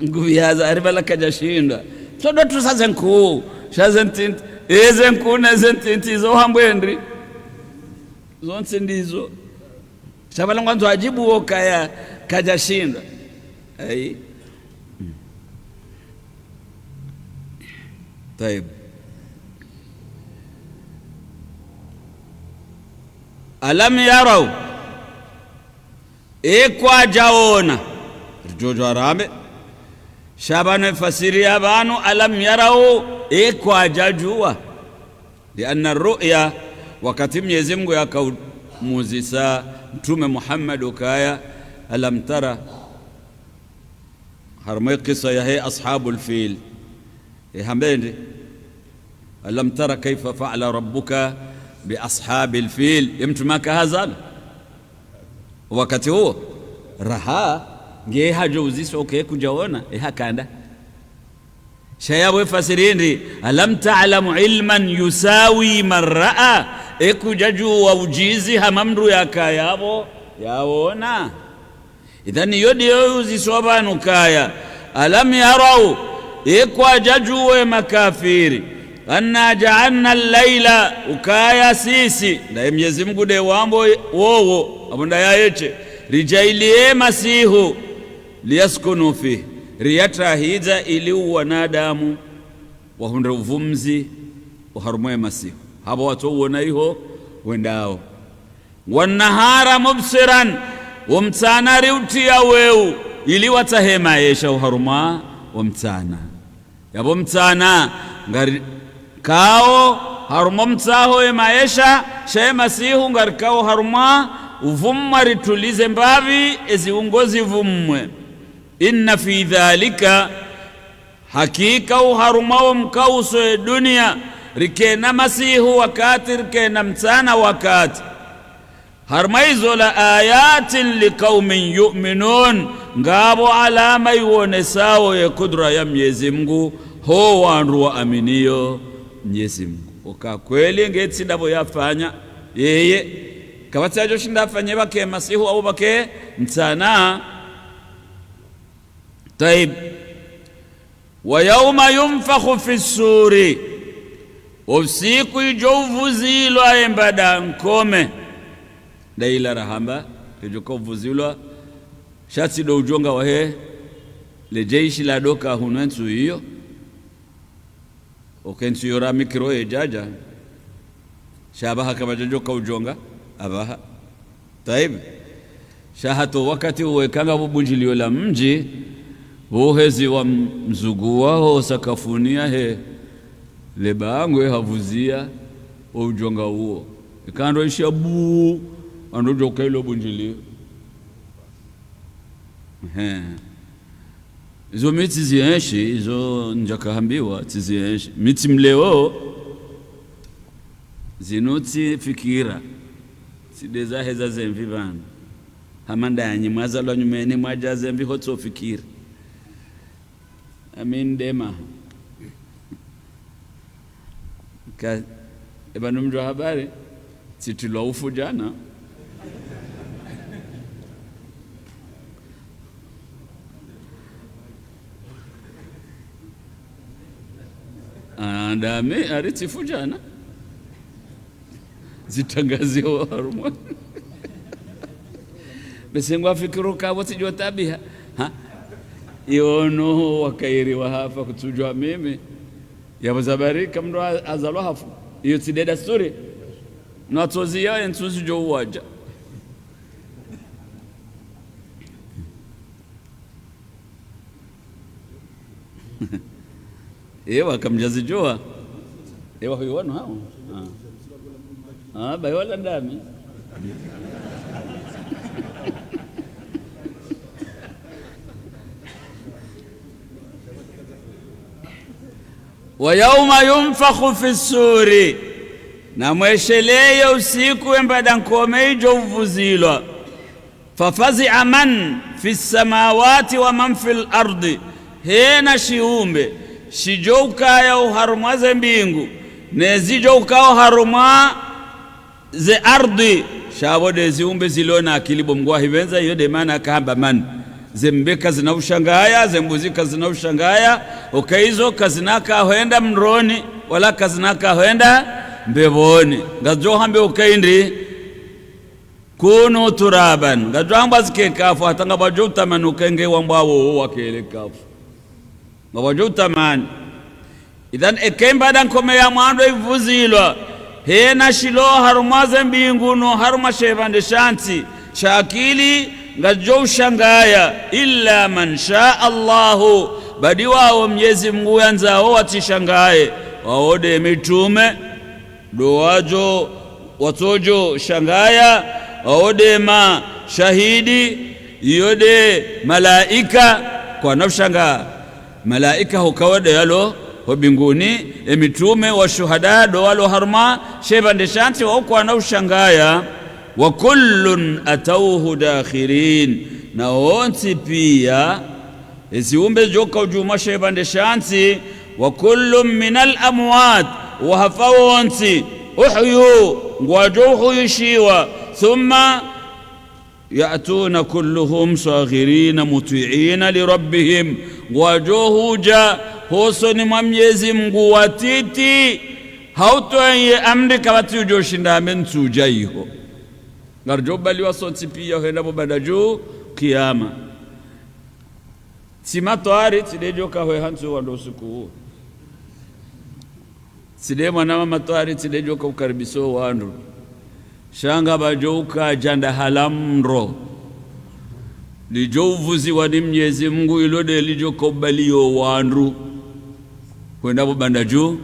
nguyaza aribala kajashinda nsodo tusazen ku shazen tinti ezen kuna zen tinti zo hambwendri zonse ndizo shabala ngwanzo ajibu okaya kajashinda ai طيب alam yarau ekwa jaona jojo arame shabana fasiri abanu alam yarau ekwa jajua lianna ar-ru'ya wakati Mwenyezi Mungu akamuuzisa mtume Muhammad ukaya alam tara harma qissa ya ashabul fil hambendi alam tara kaifa fa'ala rabbuka bi ashabil fil yamtumaka hazal wakati huo raha nge hajouziswa okay kujaona hakanda shayabu fasirindi alam ta'lamu ilman yusawi mar'a ekujaju wa ujizi hamamru yakayabo yaona idhani yodi yuziswa banu kaya alam yarau ekwa jajuwe makafiri anna ja'alna al-laila ukaya sisi na Mwenyezi Mungu de wambo wowo abunda yayeche rijailie masihu liyaskunu fi riyatahija ili wanadamu wahunda uvumzi uharumwe masihu habo watu uona iho wendao wanahara mubsiran wamtana riutia weu ili watahema yesha uharuma wamtana yabo mtana ngari kao haruma mtaho maisha shaye masihu ngari kao haruma uvumma ritulize mbavi eziungozi vumwe inna fi dhalika hakika uharuma mkauso dunia rikena masihu wakati rikena mtana wakati harmaizo la ayatin liqaumin yu'minun ngabo alama yuonesao ya kudra ya Mwenyezi Mungu ho wandu wa aminio Mwenyezi Mungu oka kweli ngeti ndabo yafanya yeye kabatajo shinda fanye bake masihu au bake mtana طيب ويوم ينفخ في السور usiku ijovuzilwa embada nkome daila rahamba ijokovuzilwa shati do ujonga wahe le jeshi la doka hunwensu hiyo okensu yora mikro ejaja shabaha kama joka ujonga abaha taib shahato wakati uwekanga bubunjilio la mji uhezi wa mzugu wao sakafunia he lebangwe havuzia ujonga huo ikando ishabu andojo kailo bunjilio izo miti zienshi izo njakahambiwa tizienshi miti mleo zinuti fikira sideza heza zemvi bana hamandanyi mwazalwa nyumene mwaja zemvi hotso fikira amin dema ka ebanu mjo habari situlwa ufu jana andame aritifu jana zitangazio harumwa besengwa fikiru kabo sijua tabia ha iono wakairi wa hafa kutujwa mimi yabuzabari kamro azalwa hafu iyo tideda story natozia entuzi jo waja ewa kamjazijua ewa huiwano hao bayola ndami wa yauma yunfakhu fi suri, na mwesheleye usiku embada nkome ijo uvuzilwa. Fafazia man fi samawati wa man fil ardi, hena shiumbe shijouka uharumwa ze mbingu nezijouka uharumwa ze ardi, shabode ziumbe zilona akilibo mgwa hivenza yode mana kahamba man zembeka zinaushangaya zembuzika zinaushangaya okaizo kazinaka huenda mroni wala kazinaka huenda mbevoni ngajo hambe ukaindi kunu turaban ngajo hamba zikekafu hatanga bajo tamanu kenge wambao wakele kafu ngabajo tamani. Idhan ekemba dan kome ya mwando ivuzilwa hena shilo harumaze mbingu no haruma shevande shanti shakili ngajo ushangaya illa man shaa Allahu, badi wao Mwenyezi Mungu yanzao watishangaye waode mitume dowajo watojo shangaya waode ma shahidi yode malaika kwa nafshanga malaika hukawade yalo mbinguni emitume wa shuhada do walo harma shevande shanti wa kwa nafshangaya wa kullun atawhu dakhirin, na wonsi pia ziumbe joka ujuma shevande shanti wa kullun minal amwat wa hafawonsi uhyu ngwajuhu yishiwa thumma ya'tuna kulluhum saghirina muti'ina lirabbihim, ngwajuhu ja hosoni mwa Mwenyezi Mungu watiti hautoye amri kabati ujoshinda amensuja iho ngarjobali wasonsi pia henda bobadaju kiyama simatwari tidejo kahwe hansu wando siku side mwana matwari tidejo ka ukaribiso wandu shanga bajoka janda halamro lijovuzi wa Mwenyezi Mungu ilode lijo kobalio wandu kwenda bobadaju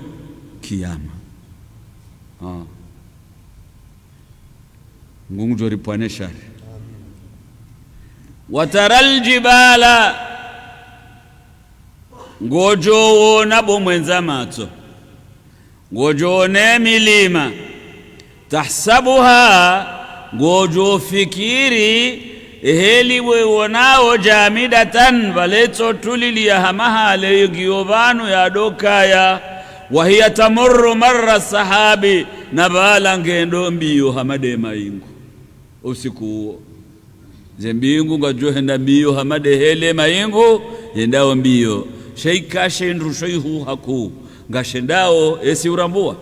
kiyama. Mungu jori pwane shari. Wataral jibala, ngojo wona bomwenza mato, ngojo wone milima, tahsabuha, ngojo fikiri eheli we wonao jamidatan, valeto tulili ya hamaha leyo giovanu ya dokaya, wahiya tamurru marra sahabi, nabala ngendo mbiyo hamade maingu usiku huo zembingu ngajo henda mbiyo hamade hele maingu yendao mbiyo sheika shendru sheihu haku ngashendao esi urambua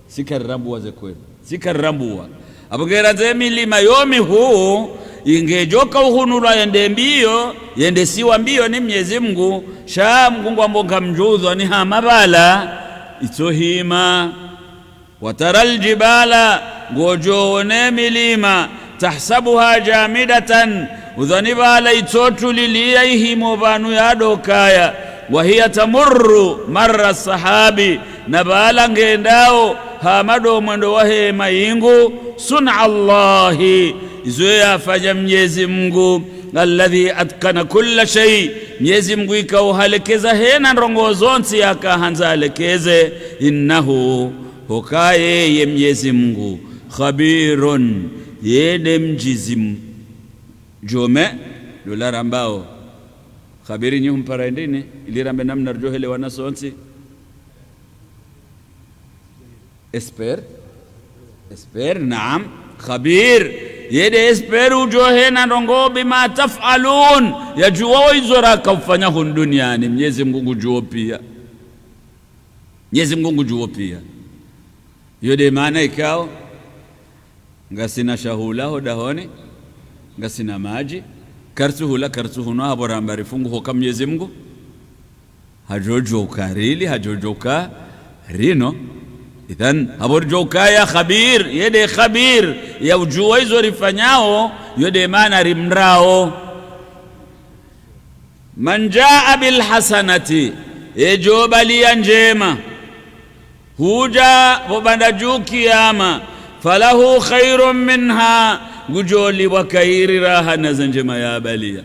sikarambua zekweli sikarambua abogera zemilima yomi huu ingejoka uhunulwa yende mbiyo yende siwa mbiyo ni Mwenyezi Mungu shaa Mungu ambonga mjudho ni hamabala itohima. Wataral jibala, ngojo wone milima, tahsabuha jamidatan, udhanibala itotu liliyahi mubanu ya dokaya, wahiya tamurru marra sahabi, nabala ngendao hamado mwendo wahe maingu, sun'a Allahi, izoya faja Mwenyezi Mungu, alladhi atkana kulla shay, Mwenyezi Mungu ikauhalekeza hena rongo zonsi yakahanza alekeze, innahu hukaye ye Mwenyezi Mungu khabirun yede mjizim jome dolara ambao khabiri nyi humpara ndini ilirambe namna rjohele wanasonsi اسبر نعم خبير yede esperu johena ndongo bima tafalun yajua izora kufanya duniani Mwenyezi Mungu juo pia Mwenyezi Mungu juo pia yode maana ikao ngasina shahula hodahoni ngasina maji karsuhula karsuhuna haborambari fungu hoka Mwenyezi Mungu hajojo ukarili hajojo uka rino idhan haborjoka ya khabir yede khabir ya ujua hizo rifanyao yode maana rimrao. Man jaa bil hasanati ejobali njema huja bobanda juu kiyama falahu khairun minha gujoli wa kairi raha na njema ya balia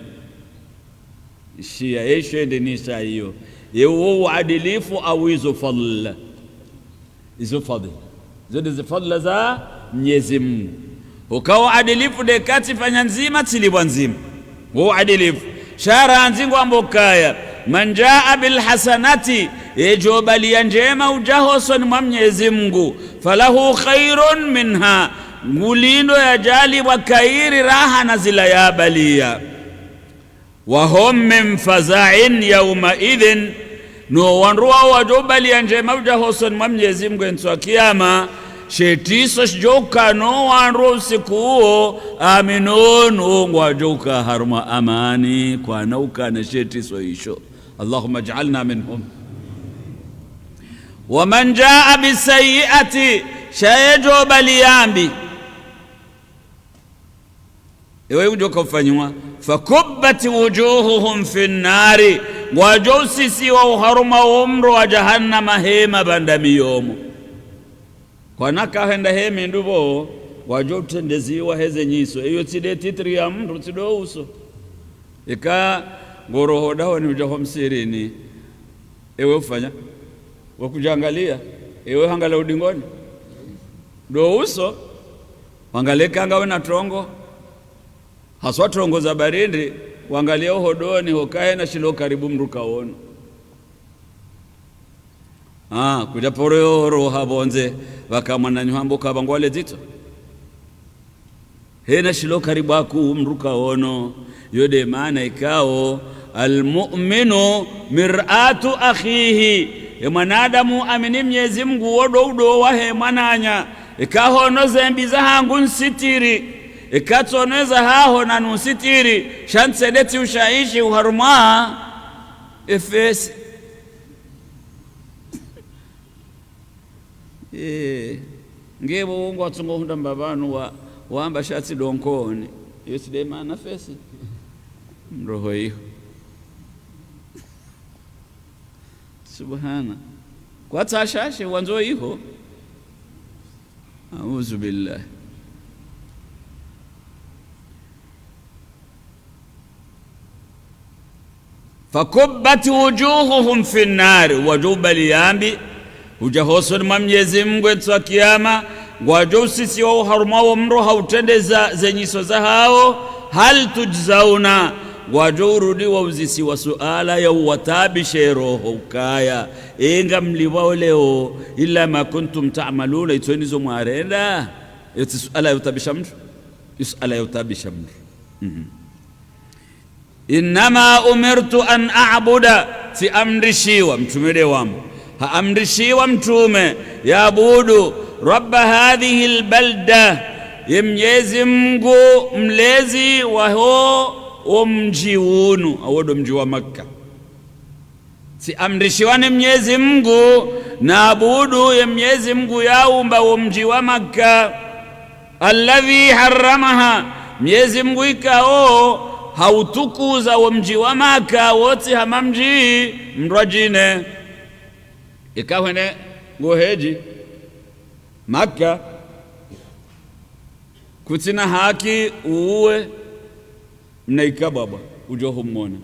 shia eshende nisa hiyo yewo uadilifu au hizo fadhila. Hizo fadhila zote fadhila za Mwenyezi Mungu. Ukawa adilifu dekati fanya nzima tilibwa nzima wo adilifu shara nzingo ambokaya man jaa bil hasanati ejobali njema ujahoson mwa Mwenyezi Mungu falahu khairun minha ngulindo ya jali wa kairi raha na zila ya balia wa hum min faza'in yawma idhin no wanruwa wajobali njema ujahoson mwa Mwenyezi Mungu enswa kiyama shetiso joka no wanruwa usiku huo aminun ungwa joka haruma amani kwa nauka na shetiso isho. Allahumma ja'alna minhum. Wa man jaa bisayiati shayejo baliyambi ewe ujoka ufanywa fakubbat wujuhuhum fi nnari wajosisi wa uharuma umro wa jahannama hema bandamiyomo kwa naka henda hemi ndubo wajotendeziwa heze nyiso iyo tide titri ya mru tido uso ika ngoroho dawa ni ujaho msirini ewe ufanya wakujangalia ewe hangala udingoni do uso wangaleka ngawe na trongo haswa trongo za barindi wangalia uhodoni hokae na shilo karibu mruka ono kuja poro roha bonze wakamana nyambo kabangwale zito hena shilo karibu aku mruka ono yode maana ikao almu'minu mir'atu akhihi mwanadamu amini Mwenyezi Mungu wodo udo wahe mananya ikahono zembi za hangu nsitiri ikatoneza haho na nusitiri shansedeti ushaishi uharuma efesi ngebo ngo atungo hunda mbabanu waamba shati donkoni yoside maana fesi mroho hiyo subhana kwa tashashe wanzo hiyo auzu billah. fakubbat wujuhuhum fi nnari wajubali yambi ujahoson mwa Mwenyezi Mungu etwa kiyama ngwajosisi wa haruma wa mro hautendeza zenyiso za hao hal tujzauna ngwajurudi wa uzisi wa suala ya watabishe roho ukaya inga mliwao leo illa ma kuntum ta'maluna itonizo mwarenda eti suala ya utabisha mtu suala ya utabisha mtu innama umirtu an a'buda si amrishiwa mtumede wangu haamrishiwa mtume yaabudu rabba hadhihi albalda Mwenyezi Mungu mlezi wa ho mji wunu awodo mji wa Makka si amrishiwa ni Mwenyezi Mungu naabudu Mwenyezi Mungu yaumba mji wa Makka alladhi haramaha Mwenyezi Mungu ikao hautukuza mji wa Makka wote hamamji mrajine ikawene ngoheji Makka kutina haki uwe mnaika baba ujoho mmona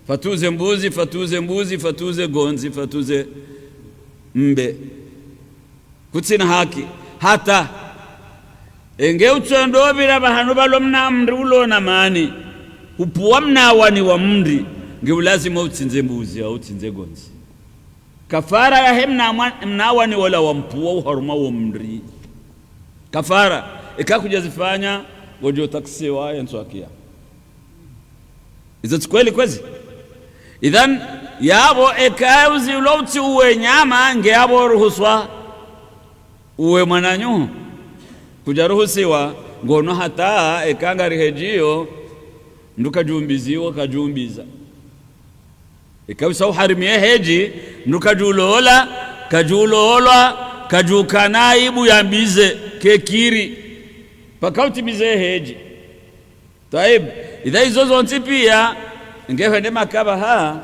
fatuze mbuzi fatuze gonzi fatuze mbe kutina haki hata enge utondobira bahanu balo mnamri ulona mani upuwa mnawani wa mri nge lazima utsinze mbuzi au utsinze gonzi kafara ya hemna mnawani wala wampuwa uharuma wa mri kafara ikakuja zifanya wajo taksiwa yenswakia izo kweli kwezi idhan yabo ekauzi ulauti uwe nyama nge yabo ruhuswa uwe mwananyu kuja ruhusiwa ngono hata ekanga rihejio nduka jumbiziwa kajumbiza ikawisa uharimie heji nduka julola kajulolwa kajukanaibu yambize kekiri pakauti bize heji taib idha izozo ntipia ngehende makaba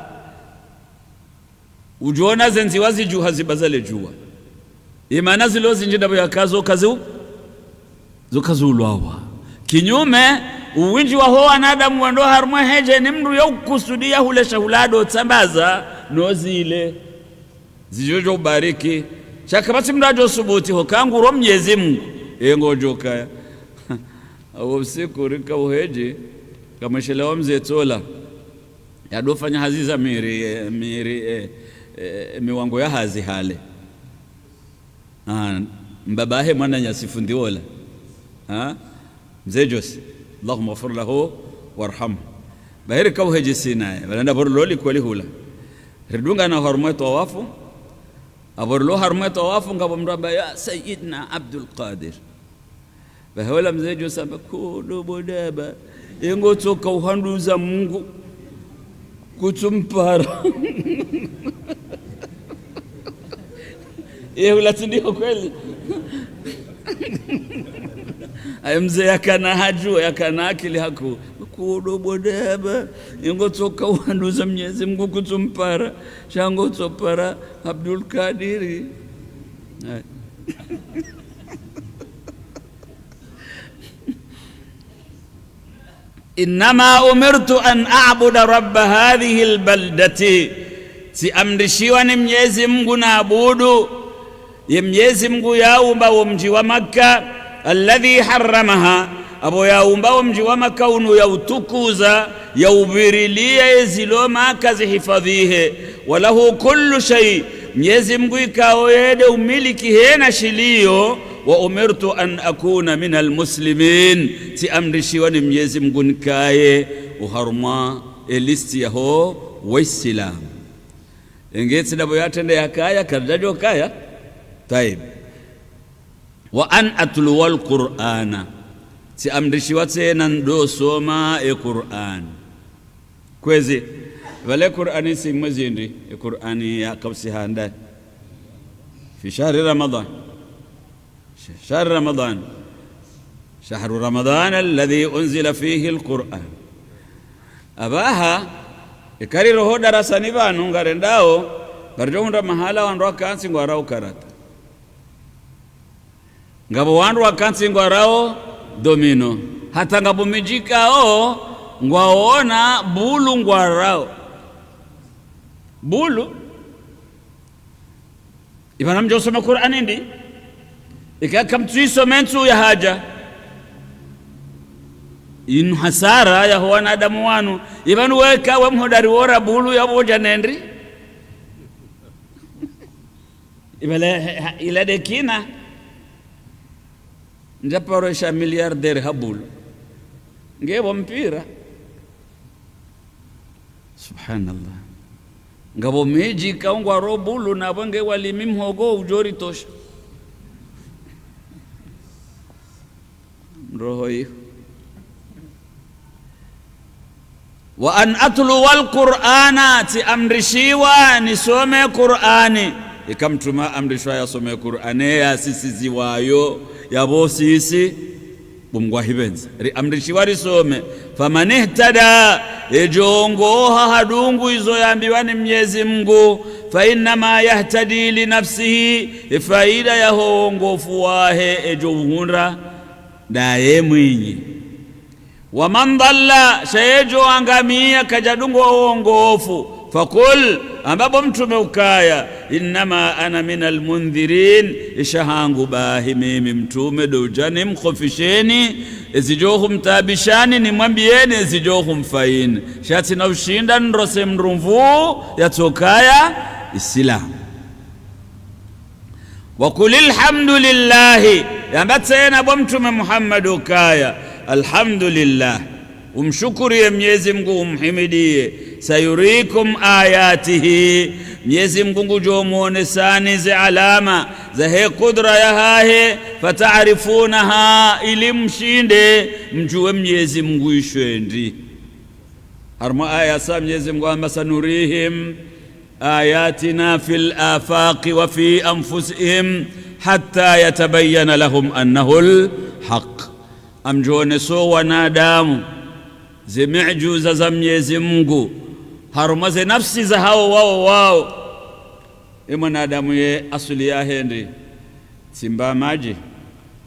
ujuona zenzi wazi juha zibazale juwa imana zilo zinjida ya kazo kazu zukazulwawa kinyume uwinji wa ho anadamu wando harumwa heje ni mndu ya ukusudia hule shahulado tsambaza nozile zijojo ubariki shaka basi mrajo subuti hokangu ro Mwenyezi Mungu ngojo kaya abo usiku rika uheje kama shelewa mzee Tola yadofanya haziza miri miwango ya hazi hale mbabahe mwana nyasifundiola mzee Jose Allahumma ighfir lahu warhamhu bahiri ka uheje sinaye balanda borloli kweli hula ridunga na hormo tawafu aborlo hormo tawafu ngabo mraba ya Sayyidina Abdul Qadir bahola mzee Jose bakudo bodaba yengo toka uhanduza Mungu kutumpara ulatindiko kweli mzee yakana hajua yakana akili haku kudo bodaba yengo toka uhanduza Mwenyezi Mungu kutumpara shango topara Abdul Kadiri إنما أمرت أن أعبد رب هذه البلدة سأمرشيوا Mwenyezi Mungu naabudu Mwenyezi Mungu yaumba mji wa Makka alladhi haramaha abo yaumba mji wa Makka unu yautukuza yaubirilia zilo Makka zihifadhihe walahu kullu shay Mwenyezi Mungu ikaoyede umiliki hena shilio wa umirtu an akuna min almuslimin siamrishiwa Mwenyezi Mungu nikaye uharma listi yaho waislam engeti dabo yatende yakaya kadajo kaya taib wa an atlu alqur'ana siamrishiwa tena ndo soma Qur'an kwezi wale Qur'ani singmazindi Qur'ani ya kabsi handa fi shahri ramadan شهر رمضان شهر رمضان الذي أنزل فيه القرآن أباها يكرره درساني بانو ngarendao barjonda mahala wandu wakansi ngwarao karata ngabo wandu wakansi ngwarao domino hata ngabo mijikao ngwaona bulu ngwarao bulu ibana mjosoma Qur'ani ndi ikakam tuisomenu ya haja in hasara ya wanadamu wanu ibanu weka wa mhodari wora bulu ya boja nendri ibale ila dekina njaparoisha miliarder habulu ngebo mpira subhanallah ngabo meji kaungwa robulu na bonge walimi mhogo ujori tosha roho hiyo wa an atlu wal qur'ana ti amrishiwa nisome Qur'ani ikamtuma amrishwa yasome Qur'ani ya sisi ziwayo yabo sisi bumgwa hibenza ri amrishiwa risome famanihtada ejongoha hadungu izo yambiwa ni Mwenyezi Mungu fa inna ma yahtadi li nafsihi faida yaho ngofu wahe ejohunra daye mwinyi wa man dalla shayejo angamia kajadungu uongofu fakul ambapo mtume ukaya inma ana minal mundhirin ishahangu bahi mimi mtume dojani mkhofisheni ezijohum tabishani nimwambieni ezijohum fain shati na ushinda nrose mrumvu yatokaya Islam wa kulil hamdulillahi yambatena bwa mtume Muhammad ukaya alhamdulillah umshukuriye Mwenyezi Mungu umhimidie sayurikum ayatihi Mwenyezi Mungu ngujo muonesani zi alama za he kudra ya hahe fata'rifunaha ili mshinde mjue Mwenyezi Mungu ishwendi harma aya sa Mwenyezi Mungu amba sanurihim ayatina fil afaqi wa fi anfusihim hatta yatabayyana lahum annahu alhaq amjone so wanadamu zimiujiza za Mwenyezi Mungu harumaze nafsi za hao wao mwanadamu ye asuli ya hendi simba maji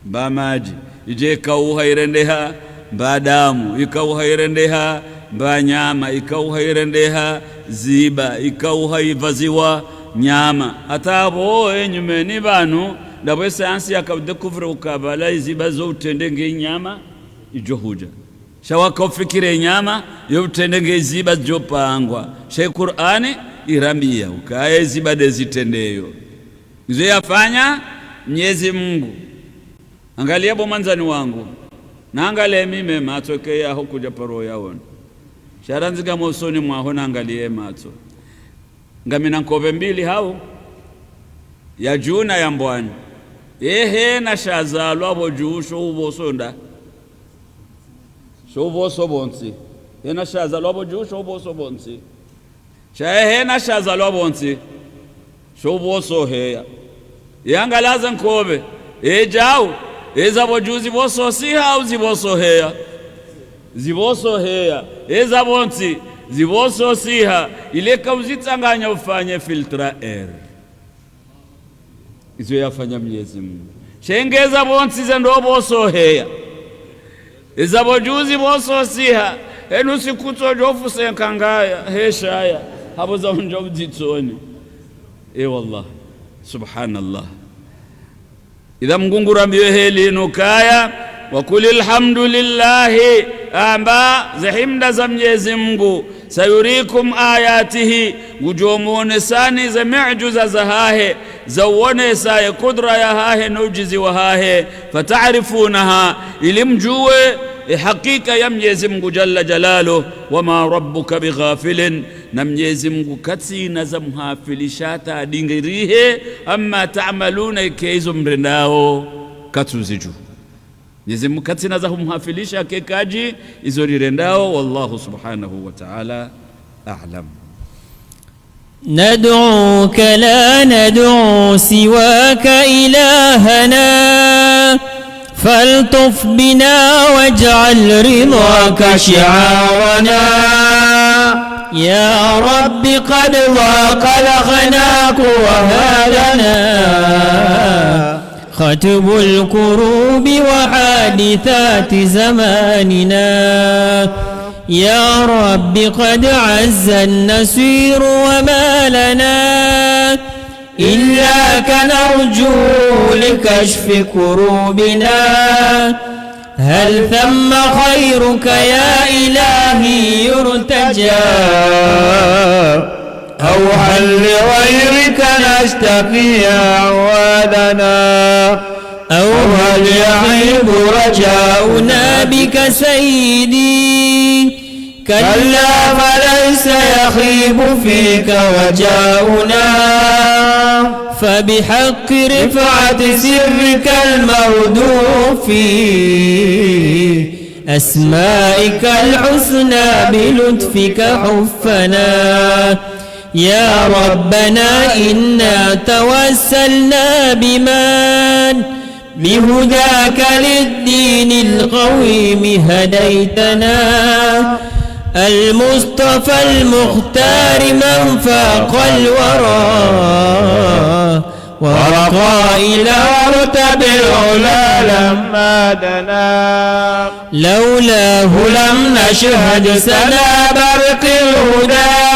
ba maji ije kauha irendeha badamu ikauha irendeha mba nyama ikauhairendeha ziba ikauhaivaziwa nyama atabo enyumeni banu ndabwe sayansi yakabdekuvra ukabala ziba zo utendenge nyama ijohuja shawaka ufikire nyama yo utendenge ziba jopangwa she Qur'ani irambia ukae ziba dezitendeyo izo yafanya Mwenyezi Mungu. Angalia bomanzani wangu na angalie mime matokea hukuja paro yaona sharanzika mosoni mwahona angalie mato ngamina nkobe mbili hao ya juna ya mbwani ehe na shazalwa abo jusho ubosonda so uboso bonsi ena shazalwa abo jusho uboso bonsi shahe na shazalwa bonsi so uboso heya yangalaza nkobe ejao ezabo juzi boso siha au ziboso heya ziboso heya ezabonsi ziboso siha ile kauzitanganya ufanye filtra air izo yafanya Mwenyezi Mungu shengeza bonsi zendo boso heya ezabo juzi boso siha enu sikuto jofu senkangaya heshaya habo za njobu jitsoni wallah subhanallah idha mgungura mbiheli nukaya wa kulil hamdulillahi amba zahimda za Mwenyezi Mungu sayurikum ayatihi gujomone sani za miujiza za hahe zawone sa kudra ya hahe nujizi wa hahe fata'rifunaha ilimjue hakika ya Mwenyezi Mungu jalla jalalu wama rabbuka bighafilin na Mwenyezi Mungu katina za mhafilishata adingirihe amma ta'maluna keizo mrendao katuziju Mwenyezi Mungu katina za mhafilisha kekaji izo rirendao wallahu subhanahu wa ta'ala a'lam. ندعوك لا ندعو سواك إلهنا فالطف بنا واجعل رضاك شعارنا يا رب قد ضاق لغناك وهالنا ختب الكروب وحادثات زماننا يا رب قد عز النسير وما لنا إلاك نرجو لكشف كروبنا هل ثم خيرك يا إلهي يرتجى أو هل لغيرك نستقي أعوادنا أو هل يعيب رجاؤنا بك سيدي كلا فليس يخيب فيك وجاؤنا فبحق رفعة سرك المودوع في أسمائك الحسنى بلطفك حفنا يا ربنا إنا توسلنا بمن بهداك للدين القويم هديتنا المصطفى المختار من فاق الورى ورقى إلى رتب العلا لما دنا لولاه لم نشهد سنا برق الهدى